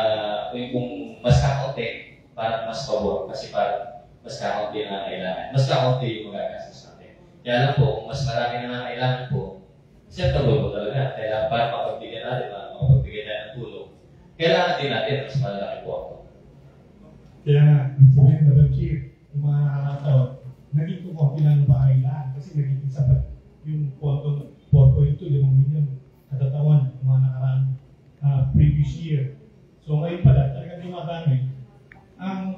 kung mas kakaunti parang mas pabor kasi parang mas kakaunti na kailangan. Mas kakaunti yung magagastos natin. Kaya lang po, kung mas marami na kailangan po, acceptable po talaga. Kailangan para makapagbigyan natin, makapagbigyan natin ng tulong. Kailangan din natin mas malaki po ako. Kaya nga, sabihin Madam Chief, yung mga nakakataon, naging kukunti lang ng kailangan kasi naging sapat yung quantum 4.2, 5 million katatawan ng mga nakaraan previous year. So ngayon pala, talagang dumadami ang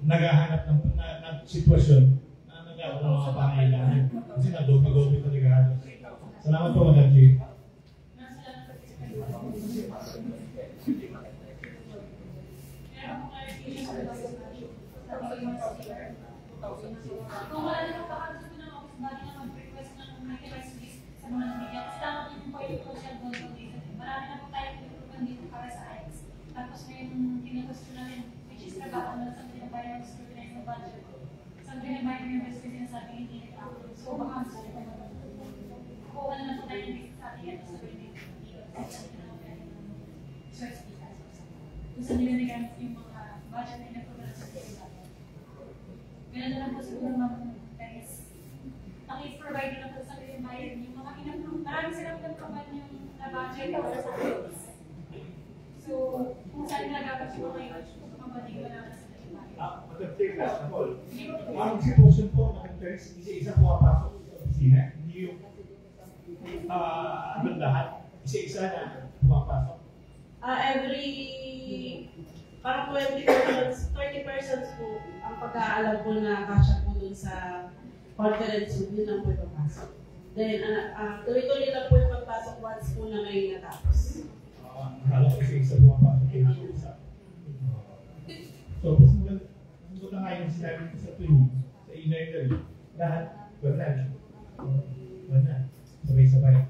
naghahanap ng sitwasyon na nagkaroon ng mga pangailangan. Kasi nadobi-dobi talaga halos. Salamat po, Madam Chief. Kung wala naman pakakasin ng office body na mag-request ng request list sa mga media, kasi dapat yung point of social consultation. Marami na po tayong improvement dito para sa IELTS. Tapos ngayon, kinagusto namin, which is trabaho na sa pinabayang scrutinize ng budget. Sa pinabayang yung best kasi nasabi hindi nila. So, baka gusto nila kuha na po tayo ng list sa ating at sa pwede. Gusto nila nagamit yung mga budget na inaprogram sa pinabayang. Ganun na lang po siguro mga guys. Ang i-provide na po sa pinabayang yung mga in-approve. Maraming silang nag-provide yung budget para sa akin. So, kung saan nagapat yung mga yun, mapatig na lang sa pinabayang. Madam Chief, last of all, ang sitwasyon po, Madam Chief, isa-isa po kapasok sa opisina. Hindi yung lahat, isa-isa na pumapasok. Parang 20 persons po ang pagkaalam po na kasya po dun sa conference room, yun lang po yung pagpasok. Then, tuloy-tuloy lang po yung pagpasok once po na ngayon natapos. Akala ko isa-isa pumapasok yung nag-uusap. So, mas lang nga yung sinabi ko sa tuwing, sa email, lahat, wala. Sabay-sabay.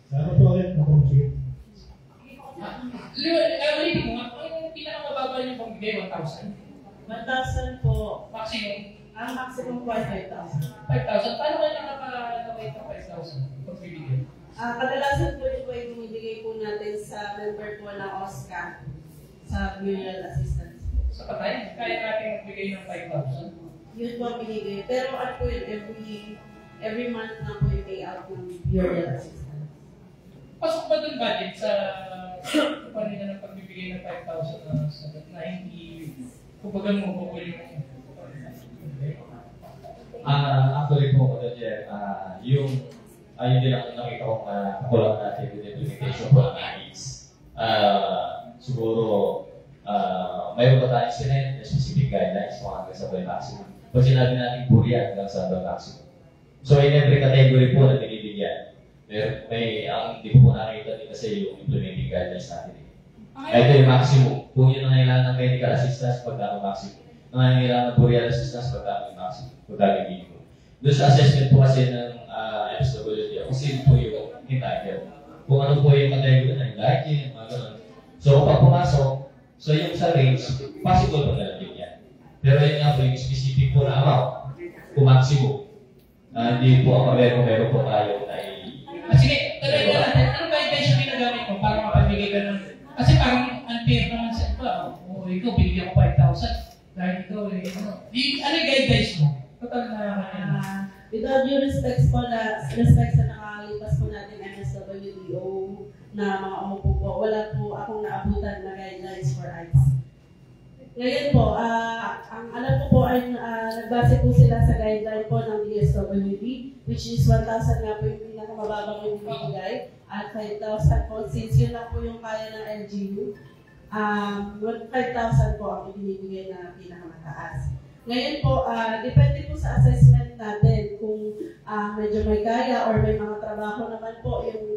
Salamat po ulit, Madam Chief. Ulitin mo nga, ang pinakamababa niyo pang bigay, 1,000? 1,000 po. Maximum? Ang maximum po ay 5,000. 5,000? Paano kayo nakaka-wait ng 5,000 pag bibigyan? Kadalasan po ito ay bumibigay po natin sa member po ng OSCA sa burial assistance. Sa patay, kaya natin magbigay ng 5,000? Yun po ang binigay. Pero ano po yun, every month na po yung payout ng burial assistance. Pasok ba dun budget sa kanina ng pagbibigay ng 5,000 na hindi kumbaga mo po yung actually po, yung ayun din ang nakita kong kakulang natin with implementation po ng IELTS. Siguro, mayroon pa tayong sinet na specific guidelines kung hanggang sa by maximum. Pag sinabi natin puri hanggang sa by maximum. So in every category po na binibigyan, ang hindi po nakikita din kasi yung implementing guidelines natin. Ito yung maximum. Kung yun ang kailangan ng medical assistance, pagkano maximum. Kung ang kailangan ng burial assistance, pagkano yung maximum. Pagkano yung minimum. Doon sa assessment po kasi ng MSWD, kung sino po yung entitled. Kung ano po yung category na yung guardian, mga ganun. So kung pag pumasok, so yung sa range, possible pa na din yan. Pero yun nga po yung specific po na amount, kung maximum. Hindi po ang meron po tayo na sige, talaga natin, ano ba yung tension ginagamit mo para makapagbigay ka ng... Kasi parang unfair naman sa iba. O ikaw, binigyan ko 5,000. Dahil ikaw, ano yung guidelines mo? Total na... With all due respect sa nakalipas po natin MSWDO na mga umupo po, wala po akong naabutan na guidelines for IELTS. Ngayon po, ang alam ko po ay nagbase po sila sa guideline po ng DSWD, which is 1,000 nga po yung pinakamababang yung binibigay at 5,000 po, since yun lang po yung kaya ng LGU, 5,000 po ang ibinibigay na pinakamataas. Ngayon po, depende po sa assessment natin kung medyo may kaya or may mga trabaho naman po yung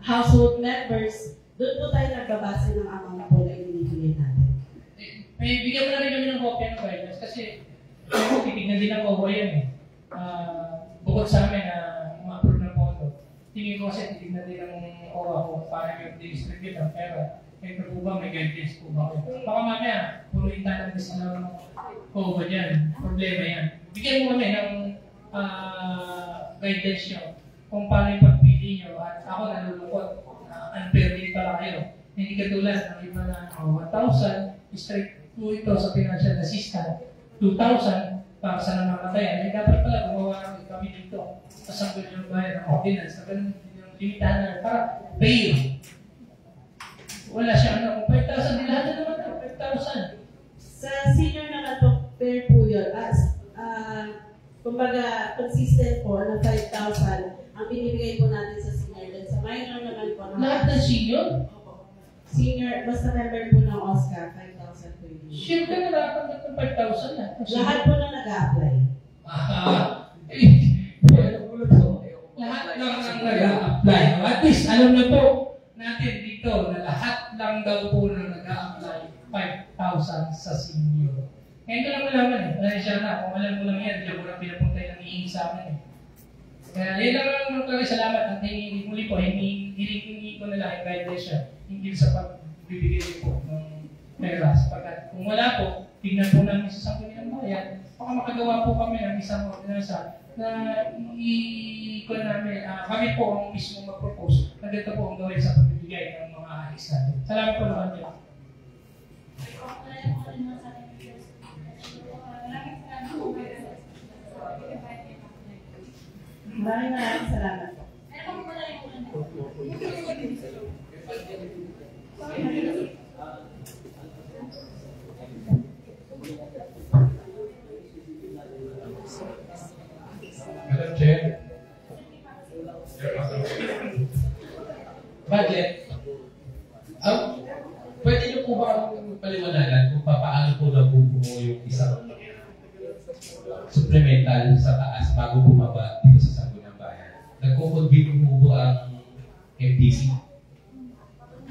household members, doon po tayo nagbabase ng amount po na ibinibigay natin. May bigyan mo na rin kami ng kopya ng guidelines kasi titignan din ako yan eh. Bukod sa amin na ma-approve ng tingin ko kasi titignan din ng OWA kung paano yung distribute ang pera. Ito po ba, may guidance po ba kayo? Baka mamaya, puro intanabis na lang ng OWA dyan. Problema yan. Bigyan mo kami ng guidance nyo kung paano yung pagpili nyo. At ako nalulungkot na unfair din pala kayo. Hindi katulad ng iba na 1,000, straight po ito sa financial assistance, 2,000 para sa namamatayan. Dapat pala gumawa kami dito sa sanggol yung bayan ng ordinance na ganun yung limitahan na para fair. Wala siya 5,000, din lahat na naman 5,000. Sa senior na fair po yun. Kumbaga, consistent po na 5,000 ang binibigay po natin sa senior. Then sa minor naman po. Lahat ng senior? Opo. Senior, basta member po ng OSCA, 5,000 po yun. Sure ka na dapat ng 5,000 na. Lahat po na nag-a-apply. Lahat lang ang nag-a-apply. At least, alam na po natin dito na lahat lang daw po na nag-a-apply 5,000 sa senior. Ngayon ko lang malaman eh. Dahil siya na, kung alam mo lang yan, hindi mo lang pinapunta yung nangihingi sa amin eh. Kaya yun lang naman talaga salamat at muli po, hiningi ko na lang yung guidance siya hinggil sa pagbibigay po ng pera. Sapagkat kung wala po, tignan po namin sa sangkuli ng bayan, baka makagawa po kami ng isang ordinansa na kami po ang mismo mag-propose na dito po ang gawin sa pagbibigay ng mga ahis natin. Salamat po naman nila. Maraming salamat po. Madam Chair. Budget. Pwede niyo po ba paliwanagan kung paano po nabubuo yung isang supplemental sa taas bago bumaba dito sa Sangguniang Bayan? Nagko-convene po ang MTC?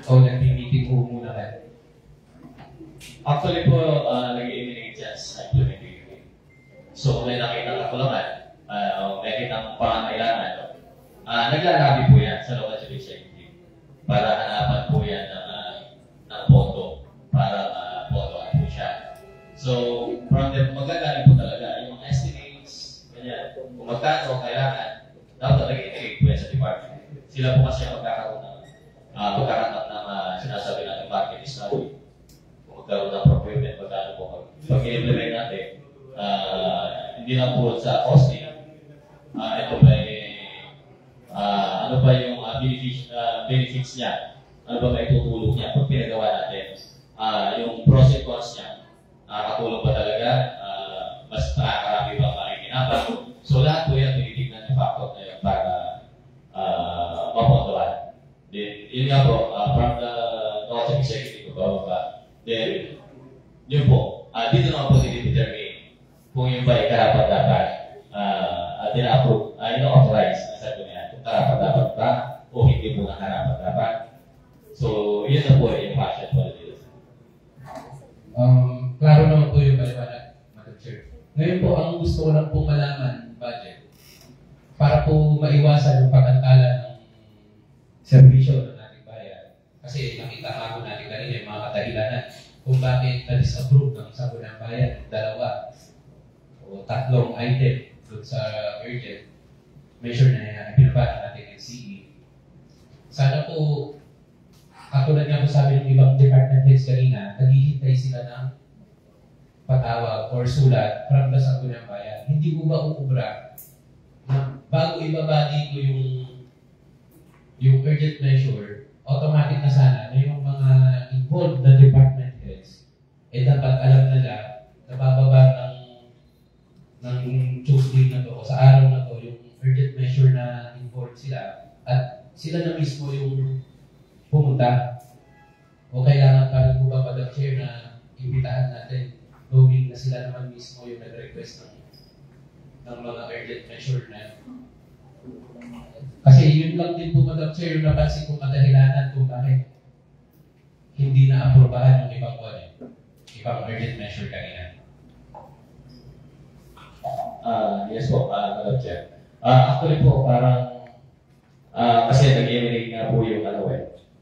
O nag-meeting po muna kayo? Actually po, nag-eliminate dyan sa implementation. So kung may nakita ng kakulangan, may kitang pangangailangan, naglalabi po yan sa local executive para hanapan po yan ng boto para botoan po siya. So from them, magagaling po talaga yung mga estimates, ganyan, kung magkano kailangan, dapat nag-integrate po yan sa department. Sila po kasi ang magkakaroon ng sinasabi natin market study. Kung magkaroon ng procurement, magkano po pag-implement natin, hindi na po sa costing. Ito ba ano ba yung benefits niya? Ano ba may tutulong niya pag pinagawa natin? Yung pros and cons niya, nakakatulong ba talaga? Mas nakakarami ba makikinabang? So lahat po yan, tinitignan yung factor na yun para mapuntuhan. Then, yun nga po, from the local executive bababa. Then, yun po, dito naman po tinidetermine kung yung ba ay karapat-dapat tina-approve, ino-authorize na sa dunya kung karapat-dapat ba o hindi po na karapat-dapat. So, yun na po yung passion po dito. Klaro naman po yung paliwanag, Madam Chair. Ngayon po, ang gusto ko lang po malaman, budget, para po maiwasan yung pagkantala ng serbisyo ng ating bayan. Kasi nakita nga po natin kanina yung mga kadahilanan kung bakit na-disapprove ng Sangguniang Bayan, 2 o 3 item doon sa urgent measure na pinabata natin NCE. Sana po, katulad nga po sabi ng ibang department heads kanina, naghihintay sila ng patawag or sulat from the Sangguniang Bayan. Hindi po ba uubra na bago ibaba dito yung urgent measure, automatic na sana na yung mga involved na department heads dapat alam nila na bababa ng Tuesday na to o sa araw na to yung urgent measure na involved sila at sila na mismo yung pumunta o kailangan pa rin po ba Madam Chair na imbitahan natin knowing na sila naman mismo yung nag-request ng mga urgent measure na kasi yun lang din po Madam Chair yung napansin kong kadahilanan kung bakit hindi na aprobahan yung ibang urgent measure kanina. Yes po, Madam Chair. Actually po, parang po yung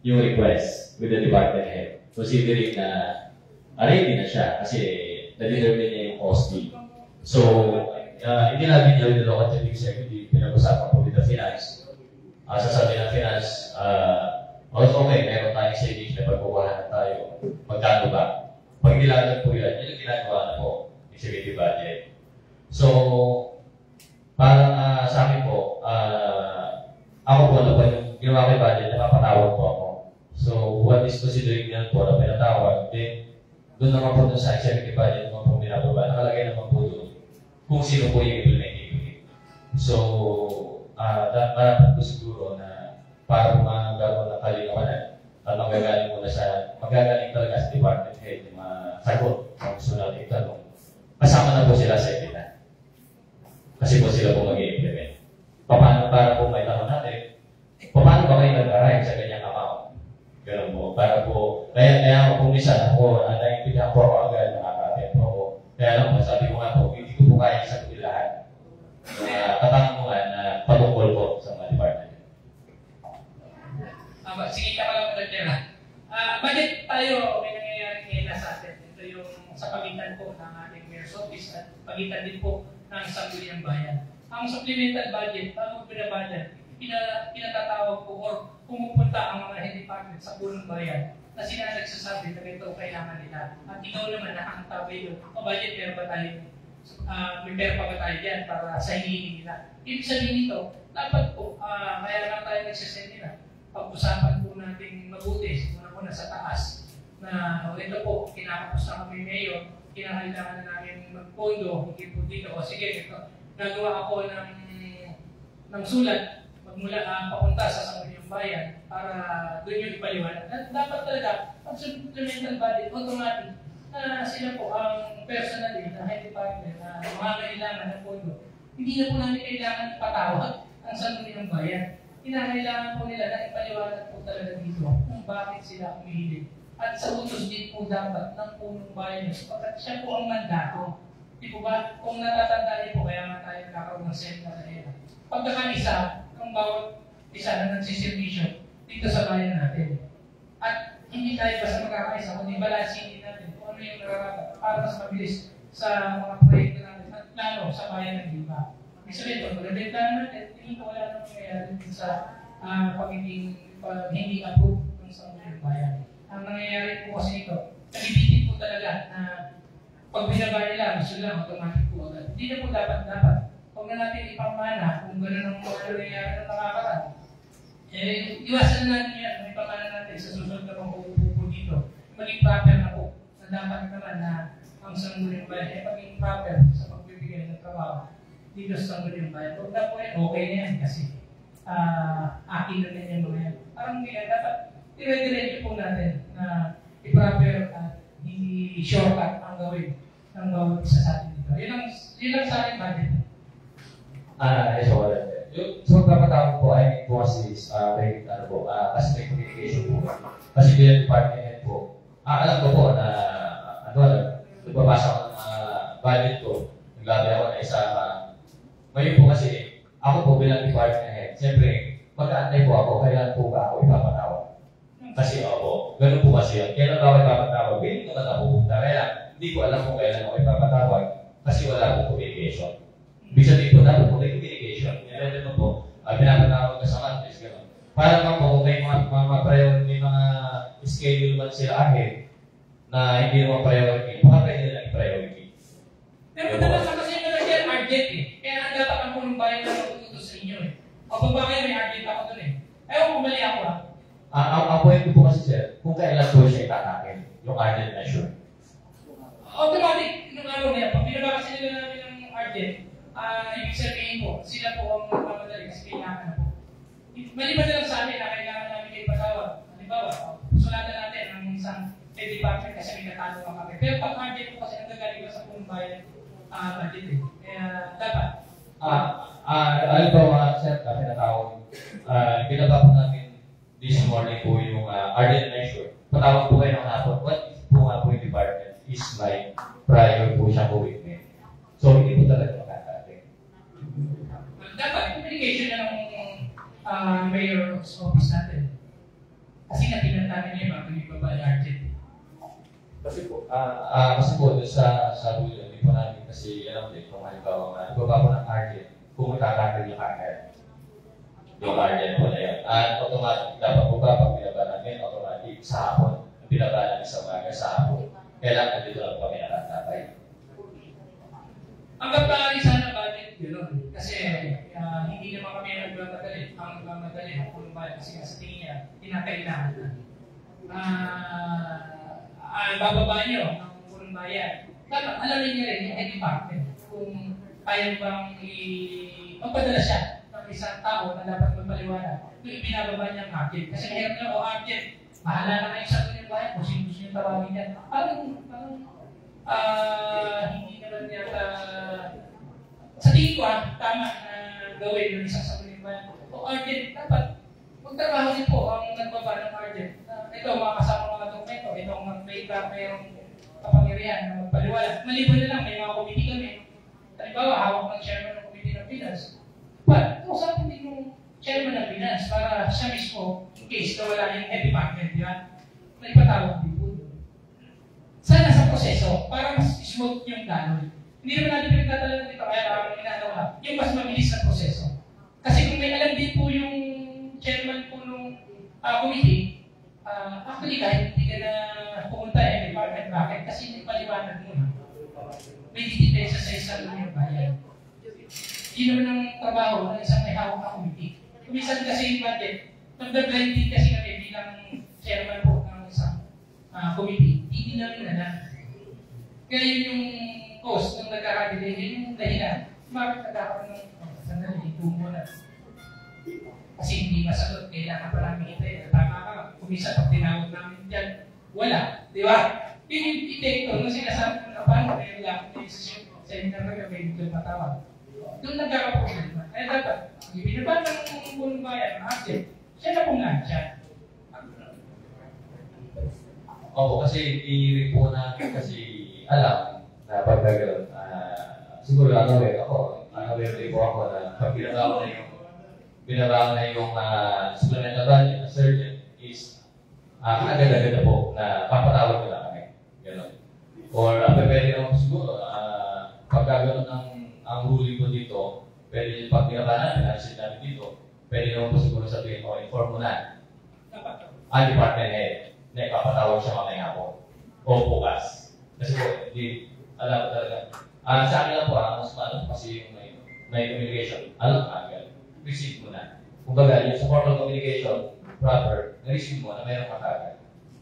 yung request with the department head. Considering na ready na siya kasi na-determine niya yung costing. So, hindi namin niya with the local technical executive, pinag-usapan po with the finance. Sasabi ng finance, okay, meron tayong savings na pagkukuhanan tayo. Magkano ba? Pag nilagan po yan, yung ginagawa na po, executive budget. So, parang sa akin po, ako po na po yung ginawa ko yung budget, napapatawag po ako. So, what is considering yan po na pinatawag, then, doon naman po sa executive budget naman po binababa, nakalagay naman po doon kung sino po yung implementing unit. So, dapat po siguro na para magagawa ng kalinawanan at magagaling talaga sa department head yung mga sagot kung gusto natin itanong. Kasama na po sila sa EPITA. Kasi po sila po mag-i-implement. Paano para po may tanong natin, paano ba kayo nag-arrive sa ganyang amount? Ganun po. Para po, kaya ako po minsan ako, naiintindihan po ako agad, nakaka-attend po ako. Kaya lang po, sabi ko nga po, hindi ko po kaya sagutin lahat. Katanungan na patungkol po sa mga department. Sige ka pala mag-tera. Budget tayo, may nangyayari ngayon sa atin. Ito yung sa pagitan po ng ating mayor's office at pagitan din po ng sangguniang bayan. Ang supplemental budget, bago pinabudget, pinatatawag po or pumupunta ang mga head department sa punong bayan na sila nagsasabi na ito kailangan nila. At ikaw naman nakakantabay yun. O budget, meron ba tayo? May pera pa ba tayo dyan para sa hinihingi nila? Ibig sabihin nito, dapat po, kaya lang tayo nagsasend nila. Pag-usapan po natin mabuti, muna sa taas, na ito po, kinakapos na kami ngayon, kinakailangan na namin magpondo, hindi po dito, o sige, nagawa ako ng sulat, magmula papunta sa sangguniang bayan, para doon yung ipaliwanag. At dapat talaga, pag supplemental budget, automatic, na sila po ang personally, na head department, na mga kailangan ng pondo, hindi na po namin kailangan ipatawag ang sangguniang bayan. Kinakailangan po nila na ipaliwanag po talaga dito kung bakit sila umihilig. At sa utos din po dapat ng punong bayan nyo sapagkat siya po ang mandato. Di po ba? Kung natatanda niyo po, kaya nga tayo nakaroon ng seminar na yan. Pagkakaisa, ang bawat isa na nagsiservisyo dito sa bayan natin. At hindi tayo basta magkakaisa, kundi balansin din natin kung ano yung nararapat para mas mabilis sa mga proyekto natin at lalo sa bayan ng iba. Ibig sabihin, pag magandang natin, hindi ko wala nang nangyayari sa hindi approve ng sangguniang bayan. Ang nangyayari po kasi ito, nabibitin po talaga na pag binaba nila, gusto lang automatic po agad. Hindi na po dapat. Huwag na natin ipamana kung gano'n ang mga nangyayari na nakakaraan. Iwasan na natin yan, may pamana natin sa susunod na pang-uupo po dito. Maging proper na po. Na dapat naman na ang sangguniang bayan ay maging proper sa pagbibigay ng trabaho dito sa sangguniang bayan. Huwag na po yan, okay na yan kasi akin na yan yung mga yan. Parang dapat dire-diretso po natin na i-proper at hindi shortcut ang gawin ng bawat isa sa atin dito. Yun lang sa akin budget. Yung sa pagpapatawag po, I mean po kasi may communication po. Kasi bilang department head po, alam ko po na nagbabasa ko ng budget ko, naglabi ako na isa ngayon po kasi, ako po bilang department head, siyempre, pag-aantay po ako, kailan po ba ako ipapatawag? Kasi ako, ganun po kasi yun. Kailan ba ako ipapatawag? Hindi ko na pupunta. Kaya hindi ko alam kung kailan ako ipapatawag kasi wala akong communication. Ibig sabihin po, dapat po may communication. Kaya naman po, pinapatawag ka sa months, gano'n. Para naman po, kung may may mga schedule man sila ahead na hindi naman priority, baka pwede nila i-priority. Pero madalas kasi yung nag-share urgent eh. Kaya ang dapat ang punong bayan na mag-utos sa inyo eh. O ba kayo may urgent ako dun eh. Ewan kung mali ako ah. Ang point ko po kasi sir, kung kailan po siya itatakin, yung urgent measure. Automatic, nung araw na yan, pag binaba kasi nila namin ng urgent, ibig sabihin po, sila po ang magmamadali kasi kailangan na po. Maliban na lang sa amin na kailangan namin kayo patawag. Halimbawa, sulatan natin ang isang department kasi may natanong ang kami. Pero pag urgent po kasi nagagaling sa punong bayan, budget eh. Kaya dapat. Halimbawa, sir, kami natawag, binaba po namin this morning po yung urgent measure. Patawag po kayo ng hapon. What if po nga po yung department is like prior po siya commitment. So, hindi po talaga makakate. Dapat, communication na ng mayor's office natin. Kasi natingnan namin yung mga pinibaba yung RJ. Kasi po, doon sa dulo, hindi po namin kasi alam din kung halimbawa ibaba po ng target, kung matatanggal yung kagad. Yung target po na yun. At automatic, dapat po ba pag binaba namin, automatic sa hapon. Binaba namin sa umaga sa hapon. Kailangan dito lang kami nakatatay. Ang kapag sana budget yun. Kasi hindi naman kami nagmamadali. Ang nagmamadali ng Pulong Bayan kasi sa tingin niya, tinakailangan na. Bababa nyo ang Pulong Bayan. Dapat alamin niya rin yung head department kung kaya bang magpadala siya ng isang tao na dapat magpaliwanag kung ibinababa niya ang agent. Kasi mahirap niya, agent, bahala na kayo sa Pulong Bayan kung sino gusto niyo tawagin yan. Hindi naman yata sa tingin ko tama na gawin yung isang sa Pulong Bayan. O agent, dapat magtrabaho din po ang nagbaba ng agent. Ito, mga kasama mga dokumento, itong mayroong kapangyarihan na magpaliwanag. Maliban na lang, may mga committee kami. Halimbawa, hawak ng chairman ng committee ng finance. But, usapin din yung chairman ng finance para siya mismo, in case na wala yung head department, di ba? Na ipatawag din po. Sana sa proseso, para mas smooth yung gano'n. Hindi naman natin pinagtatala dito, kaya parang inaano lang, yung mas mabilis na proseso. Kasi kung may alam din po yung chairman po ng committee, actually kahit hindi ka na pumunta department, bakit? Kasi hindi paliwanag mo. May ditipensa sa isang yung bayan. Yun naman ang trabaho ng isang may hawak na committee. Kumisan kasi yung budget, nag-blending kasi kami bilang chairman po ng isang committee, hindi namin alam. Kaya yun yung cost ng nagkakabili, yun yung dahilan. Bakit nagkakaroon ng sandali, tumo na. Kasi hindi masagot, kailangan pa namin ito. Tama ka, kumisa pag tinawag namin dyan, wala. Di ba? Yun yung ito na sinasabi ko na paano kaya wala akong sa internet may dito matawag. Doon nagkakaproblema. Kaya dapat, ibinaba ng Pulong Bayan, agent, siya na pong nandyan. Opo, kasi i-rip po namin kasi alam na pag gagawin, siguro aware ako na pag binaba na yung supplemental budget na surgeon is agad-agad na po na papatawag ko lang kami. Gano'n. Or pwede naman siguro, pag gagawin ang ruling ko dito, pwede pag binaba namin, nasin namin dito, pwede naman po siguro sabihin o inform mo na ang department head na ipapatawag siya mamaya po o bukas. Kasi po, hindi alam ko talaga. Sa akin lang po, mas paano kasi yung may communication, alam ka agad. Receive mo na. Kung baga, yung supportal communication, proper, na-receive mo na mayroong kakagad.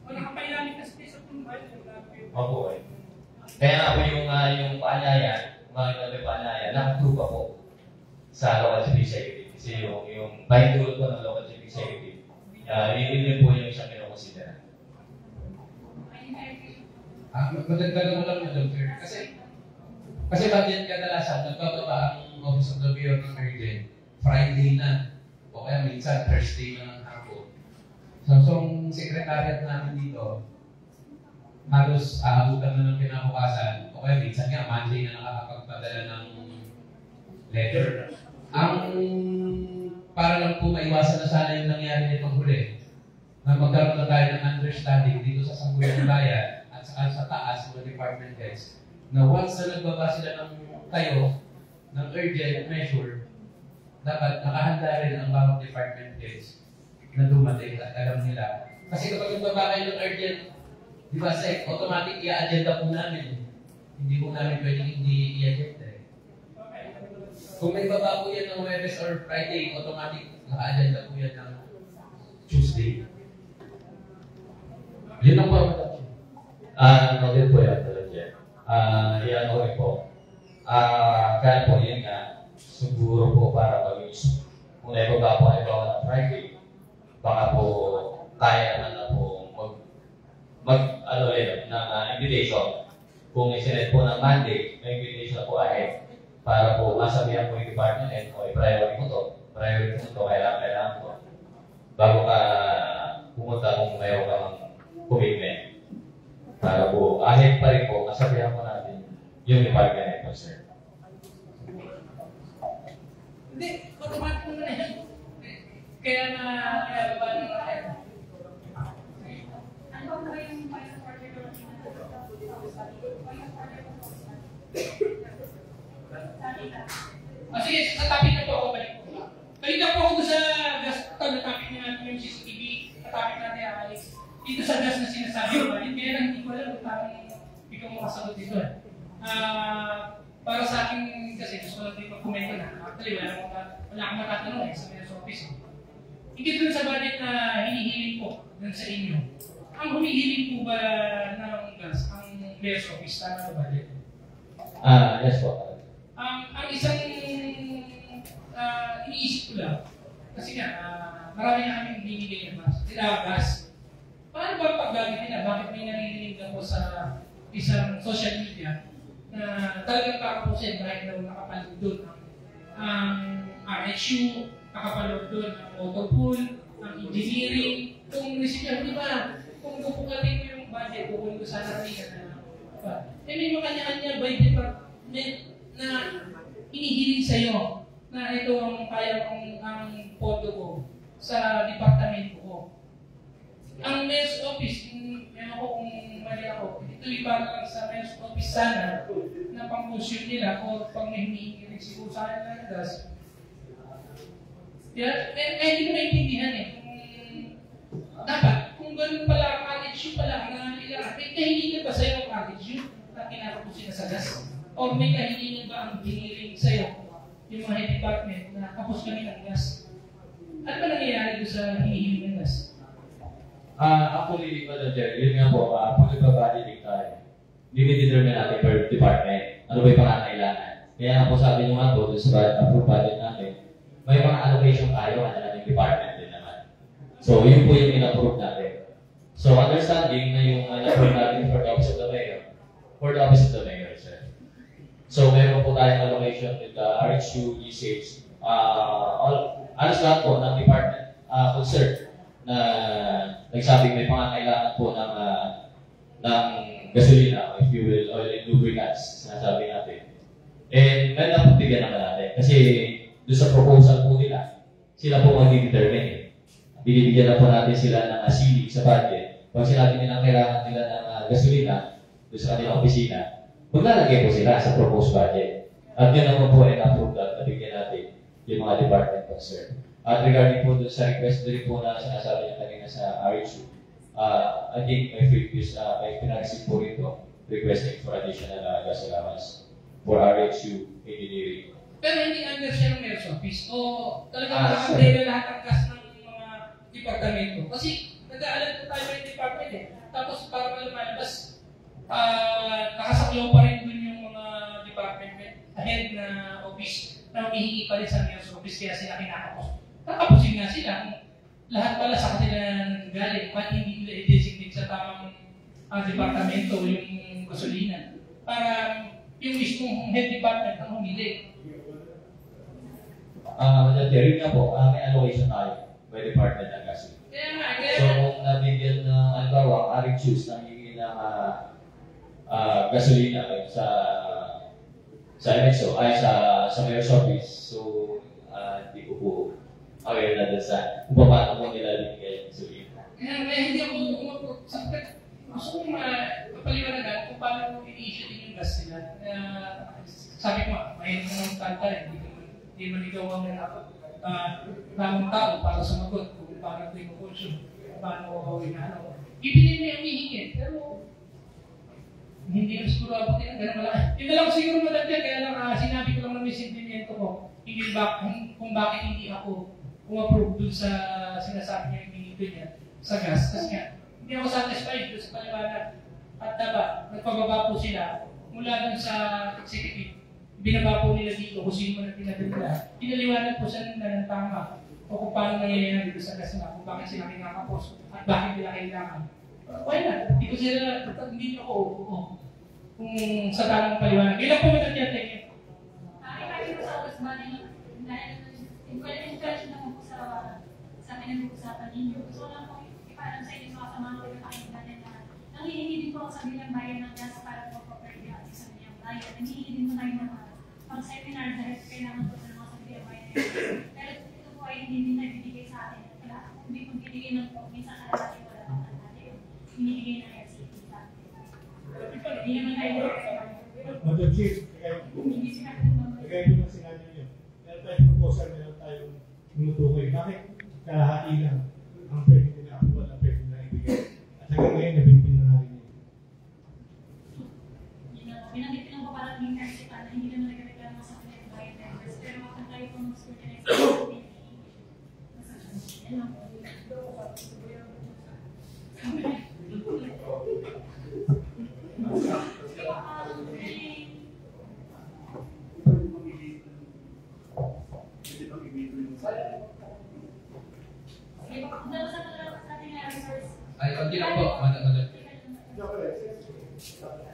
O nakapailalim kasi sa Pulong Bayan. Opo eh. Kaya nga po yung paanyayan, mga paanyayan, nakatrupa po sa local civic security. Kasi yung paintulot po ng local civic security, yun po yung isang kinoconsidera. Magdagdagan mo lang na Dr. Kasi bakit kadalasan, nagpapaba ang Office of the Mayor ng Urgent, Friday na, o kaya minsan Thursday na ng hapon. So ang sekretariat namin dito, halos aabutan na ng kinabukasan, o kaya minsan nga Monday na nakakapagpadala ng letter. Para lang po maiwasan na sana yung nangyari nitong huli, na magkaroon na tayo ng understanding dito sa Sangguniang Bayan at saka sa taas mga department heads, na once na nagbaba sila ng tayo ng urgent measure, dapat nakahanda rin ang bawat department heads na dumating at alam nila. Kasi kapag nagbaba kayo ng urgent, di ba, SEC, automatic i-agenda po namin. Hindi po namin pwedeng hindi i-agenda eh. Kung may baba po yan ng Webes or Friday, automatic naka-agenda po yan ng Tuesday. Yun ang po. Din po yan talaga dyan. Yan ko rin po. Kaya po yun nga, siguro po para mag-issue. Kung naibaba po ay bawa ng Friday, baka po kaya naman na po ng invitation. Kung isinet po ng Monday, may invitation na po ahead para po masabihan po yung department and o i-priority mo to. Priority mo to, kailangan po. Bago ka pumunta kung mayroon ka ng commitment. Para po, ahead pa rin po, masabihan po natin yung department head, sir. Hindi, automatic mo na yan. Kaya na, kaya ba ng Sige, sa topic na po ako, balik po. Balik na po ako sa gas, na topic na natin yung CCTV, sa topic natin ay dito sa gas na sinasabi ko, kaya lang hindi ko alam kung parang ikaw makasagot dito. Para sa akin kasi gusto natin mag-komento na. Actually, wala akong matatanong sa mayor's office. Hindi dun sa budget na hinihiling po dun sa inyo. Ang humihiling po ba ng gas ang mayor's office? Tama ba budget? Yes po. Ang isang iniisip ko lang, kasi nga, marami na kami binigay ng gas. Paano ba paggamit nila? Bakit may naririnig ako sa isang social media na talagang kakapusin dahil daw nakapalod doon ang RHU, nakapalod doon ang motor pool, ang engineering, kung resipyan, di ba? Kung kukukatin ko yung budget, kukunin ko sana rin na may mga kanya-kanya by department na inihiling sa'yo na ito ang kaya ang pondo ko sa departamento ko. Ang mayor's office, meron ko kung mali ako, ito iba lang sa mayor's office sana na pang-motion nila o pang may hinihingi siguro sa akin ng gas. Hindi ko maintindihan eh. Dapat, kung ganun pala ang attitude pala na nila, may kahilingan ba sa'yo ang attitude na kinakapusin na sa gas? O may kahilingan ba ang hinihiling sa'yo yung mga department na kapos kami ng gas? Ano ba nangyayari doon sa hinihiling ng gas? Actually, Madam Chair, yun nga po, pag nagbabudgeting tayo, dinidetermine natin per department, ano ba yung pangangailangan. Kaya nga po sabi nyo nga po, doon sa approved budget natin, may mga allocation tayo na natin department din naman. So, yun po yung in-approve natin. So, understanding na yung in-approve natin for the Office of the Mayor, sir. So, meron po tayong allocation with the RHU, GCH, alas lahat po ng department concerned na nagsabing may pangangailangan po ng gasolina, if you will, oil and lubricants, sinasabi natin. And may napagbigyan naman natin. Kasi doon sa proposal po nila, sila po mag-determine eh. Binibigyan na po natin sila ng asili sa budget. Pag sinabi nilang kailangan nila ng gasolina doon sa kanilang opisina, maglalagay po sila sa proposed budget. At yun naman po ay na-approve at nabigyan natin yung mga department concerned. At regarding po doon sa request din po na sinasabi niya kanina sa RHU, I think my previous, may pinag-receive po rito requesting for additional gas allowance for RHU engineering. Pero hindi under siya ng mayor's office o talagang nakakandela lahat ang gas ng mga departamento. Kasi nag-aalan po tayo ng department eh. Tapos para lumalabas, nakasaklaw pa rin dun yung mga department head na office na humihingi pa rin sa mayor's office kaya sila kinakapos. Kakapusin nga sila kung lahat pala sa kanila galing, ba't hindi nila i-designate sa tamang departamento yung gasolina para yung mismong head department ang humili. Madam Chair, nga po, may allocation tayo by department ng gasolina. So, kung nabigyan ng, halimbawa, RHUs na hingin ng gasolina sa MXO, ay sa mayor's office, so hindi ko po aware na doon sa kung paano po nila binigay yung gasolina. Hindi ako gusto kong mapaliwanagan kung paano i-issue din yung gas nila. Sabi ko nga, mahirap ng kanta eh. Hindi man ikaw ang tamang tao para sumagot kung paano ito yung function, paano ako inaano. Ibigay na yung hihingin, pero hindi yung siguro abot yan, ganun malaki. Yun na lang siguro madagdag, kaya lang sinabi ko lang na may sentimiento ko, kung bakit hindi ako approve dun sa sinasabi niya yung minito niya sa gas. Kasi nga, hindi ako satisfied dun sa paliwanag. At nagpababa po sila mula dun sa executive. Binaba po nila dito kung sino man ang pinagdala. Pinaliwanag po sa nila ng tama o kung paano nangyayari dito sa gas na, kung bakit sila kinakapos at bakit nila kailangan. Why not? Hindi ko sila, hindi ako kung sa tamang paliwanag. Ilan po ba natin? Thank you. Kahit ko sa office ba dahil encourage naman po sa amin ang usapan ninyo. Gusto lang po ipaalam sa inyo sa kasama ko yung aking natin na nangihingi din po sa bilang bayan ng gas para po property sa bilang bayan. Nangihingi din mo tayo ng pang-seminar dahil kailangan po ng mga sa bilang bayan. Pero ito po ay hindi din nagbibigay sa atin. Kaya kung hindi kong binigay ng po, minsan natin wala naman natin. Binibigay ng LCT sa atin. Hindi naman tayo. Madam Chief, Hindi sinabi ng mga. kagaya po ng sinabi niyo, meron tayong proposal, meron tayong tinutukoy. Bakit kalahati lang ang pwede nila approval na pwede nila ibigay? At hanggang ngayon, nabinpin na natin yun. Binanggit ko lang po parang yung kasi na hindi naman nagreklamo sa mga client members. Pero kapag tayo pong scrutinize sa yan lang po. Ay, konti lang po, Madam.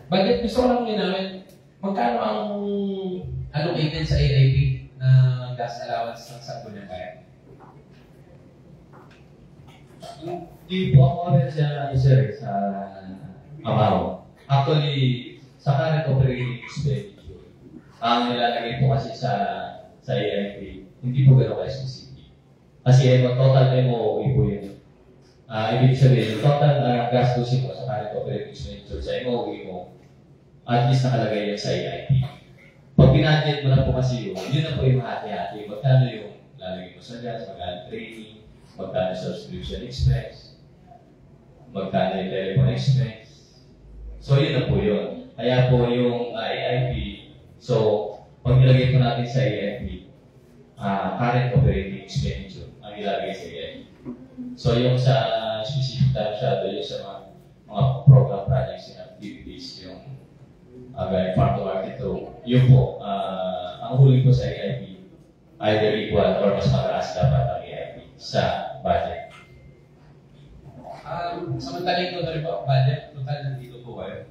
Bakit gusto ko lang linawin, magkano ang allocated sa AIP na gas allowance ng Sangguniang Bayan? Hindi po ako rin siya sir sa amount. Actually, sa current operating expenditure, ang nilalagay po kasi sa AIP, hindi po gano'n ka-specific. Kasi total MOE po yun. Ibig sabihin, yung total gastusin mo sa current operating expenditure sa MOE mo, at least nakalagay yun sa AIP. Pag binadget mo na po kasi yun na po yung hati-hati. Magkano yung lalagay mo sa gas, magkano training, magkano subscription expense, magkano yung telephone expense. So yun na po yun. Kaya po yung AIP, so pag nilagay po natin sa AIP, current operating expenditure ang ilagay sa AIP. So yung sa specific time shadow, yung sa mga program projects and activities, yung farm to market to, yun po, ang huli po sa AIP, either equal or mas mataas dapat ang AIP sa budget. Samantaling ko na rin po, budget, total nandito po kayo.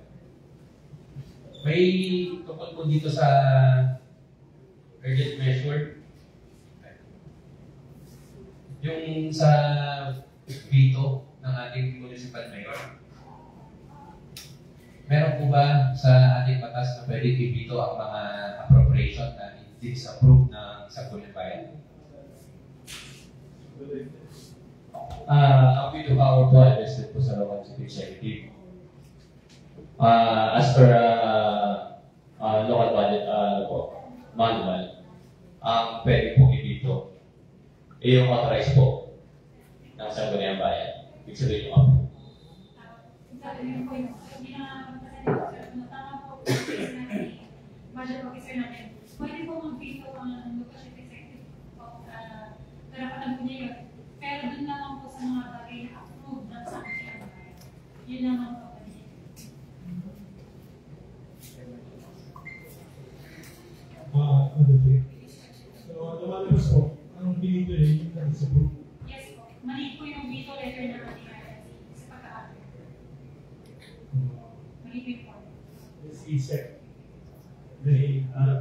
May tungkol po dito sa urgent measure. Yung sa veto ng ating municipal mayor. Meron po ba sa ating batas na pwede i-veto ang mga appropriation na disapprove ng Sangguniang Bayan? Ang veto power po ay vested po sa local city executive. As per local budget manual, ang pwede po i-veto yung authorized po ng Sangguniang Bayan. Ibig sabihin yung approve. Budget officer natin. Pwede po mag-veto ang local executive o karapatan po niya yun. Pero dun naman po sa mga bagay na approved ng Sangguniang Bayan. Yun naman po. So, lumalabas po, ang bilito niya yung na-disapprove. Yes po. Mali po yung veto letter ng ating RNC sa pagka-apply. Mali po yung point. It's ESEC.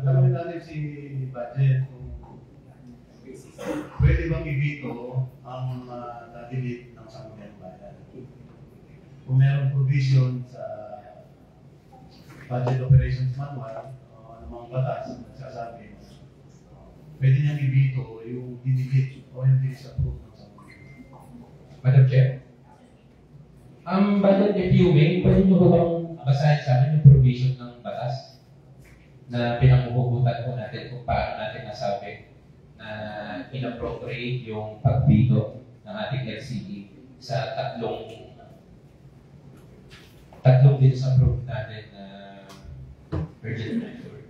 Tanongin natin si Budget kung pwede bang i-veto ang na-delete ng Sangguniang Bayan. Kung mayroong provision sa Budget Operations Manual ng mga batas na nagsasabi, pwede niyang i-veto yung dinelete o yung disapprove ng Sangguniang Bayan. Madam Chair, ang budget if you may, pwede nyo ba bang basahin sa amin yung provision ng batas na pinanguhugutan po natin kung paano natin nasabi na inappropriate yung pag-veto ng ating LCD sa tatlong disapprove natin na urgent measure.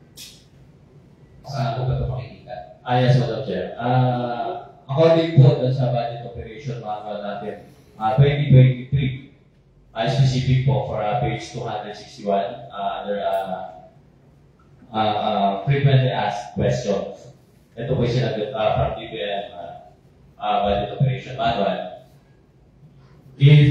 Saan po ba ito makikita? Yes, Madam Chair. According po sa budget operation manual natin, 2023, specific po for page 261 under frequently asked questions. Ito po yung sinagot from DPM budget operation manual. If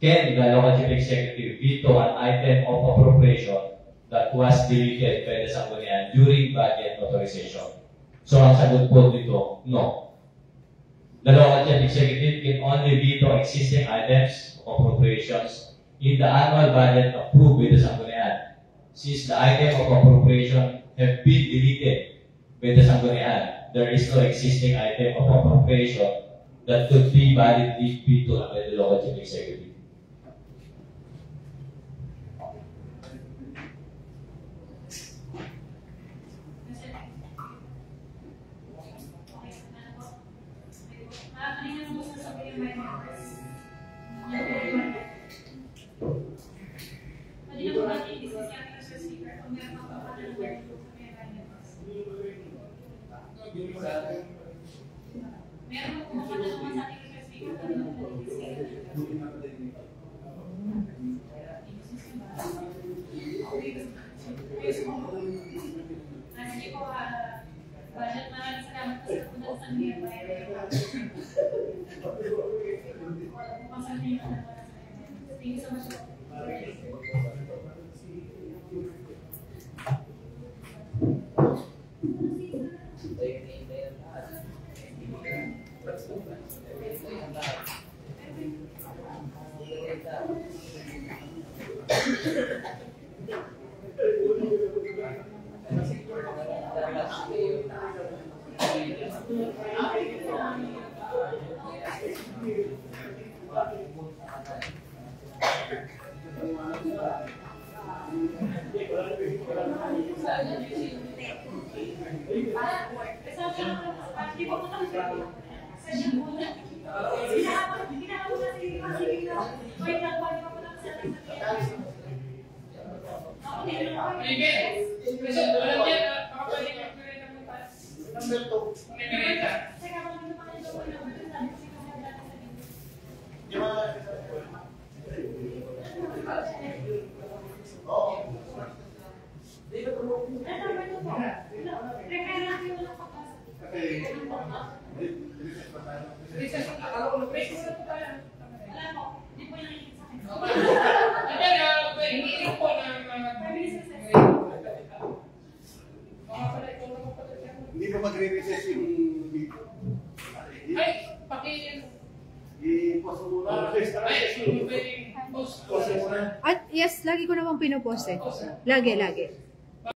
can the local chief executive veto an item of appropriation that was deleted by the Sangguniang during budget authorization? So ang sagot po dito, no. The local chief executive can only veto existing items of appropriations in the annual budget approved by the Sangguniang, since the item of appropriation have been deleted by the Sangguniang. There is no existing item of appropriation that could be validly vetoed by the local chief executive. members. Pwede na po natin i-discuss yung ating Mr. Speaker kung meron pa pa na naman po sa mga members. Meron po pa na naman sa ating Mr. Speaker kung meron pa sige po, budget, maraming salamat po sa punta sa nearby. Thank you so much. Hindi ba magre-recess yung video? Ay, paki... I-post mo muna. Ay, post. At yes, lagi ko namang pinupost eh. Lagi.